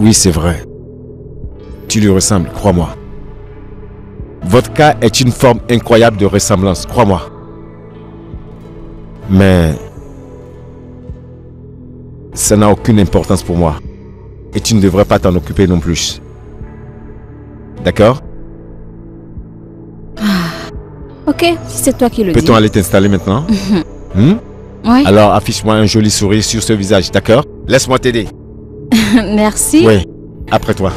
Oui, c'est vrai. Tu lui ressembles, crois-moi. Votre cas est une forme incroyable de ressemblance, crois-moi. Mais ça n'a aucune importance pour moi. Et tu ne devrais pas t'en occuper non plus. D'accord? Ok, si c'est toi qui le dis. Peut-on aller t'installer maintenant? Oui. Alors affiche-moi un joli sourire sur ce visage, d'accord? Laisse-moi t'aider. Merci. Oui, après toi.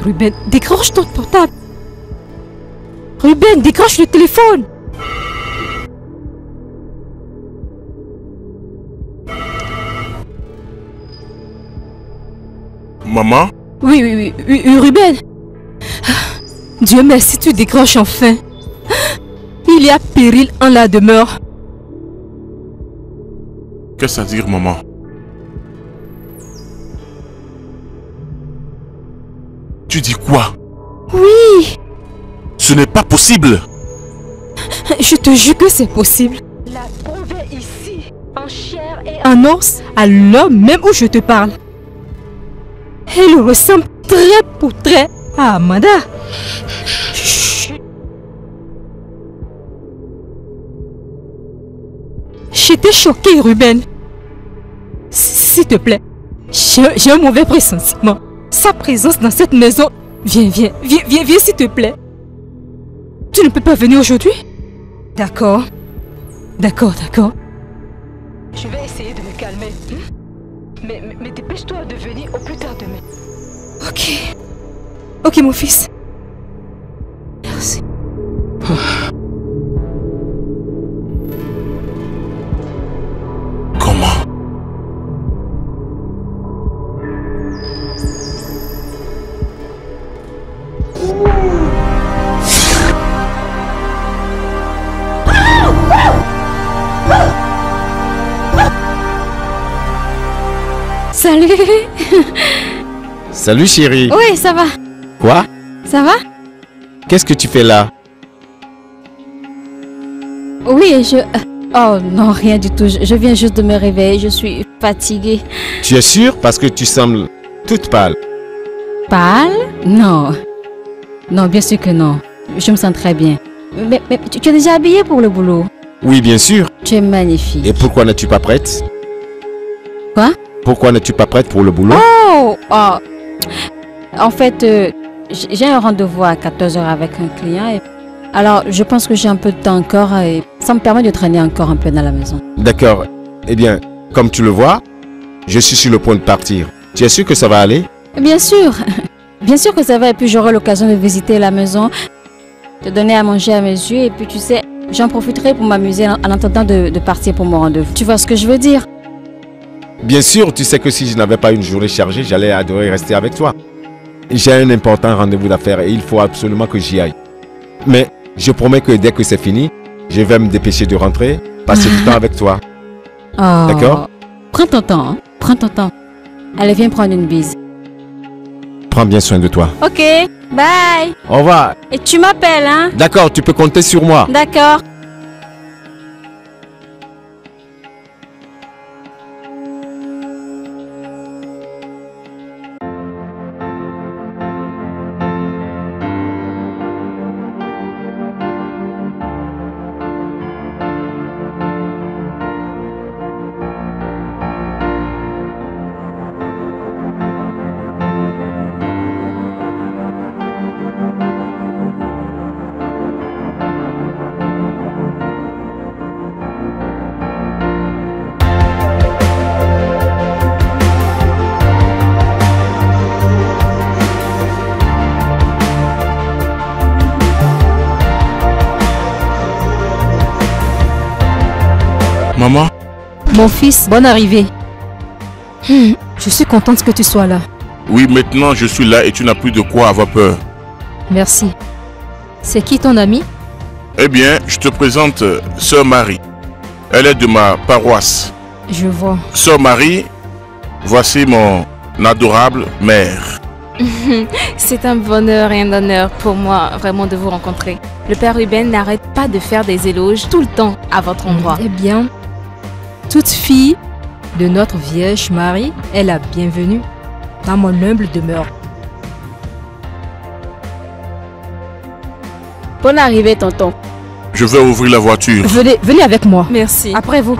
Ruben, décroche ton portable. Ruben, décroche le téléphone. Maman? Oui, Ruben. Dieu merci, tu décroches enfin. Il y a péril en la demeure. Qu'est-ce à dire, maman? Tu dis quoi? Oui, Ce n'est pas possible! je te jure que c'est possible. La preuve est ici, en chair et en os, à l'homme même où je te parle. Elle ressemble trait pour trait à Amanda. Chut. J'étais choquée, Ruben. S'il te plaît, j'ai un mauvais pressentiment. Sa présence dans cette maison. Viens, s'il te plaît. Tu ne peux pas venir aujourd'hui? D'accord. Je vais essayer de me calmer. Mais dépêche-toi de venir au plus tard demain. Ok. Ok, mon fils. Merci. Comment? Salut. Salut chérie. Oui, ça va. Quoi? Ça va? Qu'est-ce que tu fais là? Oui, Oh non, rien du tout. Je viens juste de me réveiller. Je suis fatiguée. Tu es sûre? Parce que tu sembles toute pâle. Pâle? Non. Non, bien sûr que non. Je me sens très bien. Mais tu es déjà habillée pour le boulot? Oui, bien sûr. Tu es magnifique. Et pourquoi n'es-tu pas prête? Quoi? Pourquoi n'es-tu pas prête pour le boulot? Oh! En fait, j'ai un rendez-vous à 14h avec un client. Alors, je pense que j'ai un peu de temps encore et ça me permet de traîner encore un peu dans la maison. D'accord. Eh bien, comme tu le vois, je suis sur le point de partir. Tu es sûr que ça va aller? Bien sûr. Bien sûr que ça va et puis j'aurai l'occasion de visiter la maison, de donner à manger à mes yeux et puis tu sais, j'en profiterai pour m'amuser en attendant de partir pour mon rendez-vous. Tu vois ce que je veux dire? Bien sûr, tu sais que si je n'avais pas une journée chargée, j'allais adorer rester avec toi. J'ai un important rendez-vous d'affaires et il faut absolument que j'y aille. Mais je promets que dès que c'est fini, je vais me dépêcher de rentrer, passer du temps avec toi. Oh. D'accord? Prends ton temps, hein? Prends ton temps. Allez, viens prendre une bise. Prends bien soin de toi. Ok, bye. Au revoir. Et tu m'appelles, hein? D'accord, tu peux compter sur moi. D'accord. Maman? Mon fils, bonne arrivée. Je suis contente que tu sois là. Oui, maintenant je suis là et tu n'as plus de quoi avoir peur. Merci. C'est qui ton ami? Eh bien, je te présente Sœur Marie. Elle est de ma paroisse. Je vois. Sœur Marie, voici mon adorable mère. C'est un bonheur et un honneur pour moi vraiment de vous rencontrer. Le Père Ruben n'arrête pas de faire des éloges tout le temps à votre endroit. Eh bien, toute fille de notre Vierge Marie est la bienvenue dans mon humble demeure. Bonne arrivée, tonton. Je vais ouvrir la voiture. Venez avec moi. Merci. Après vous.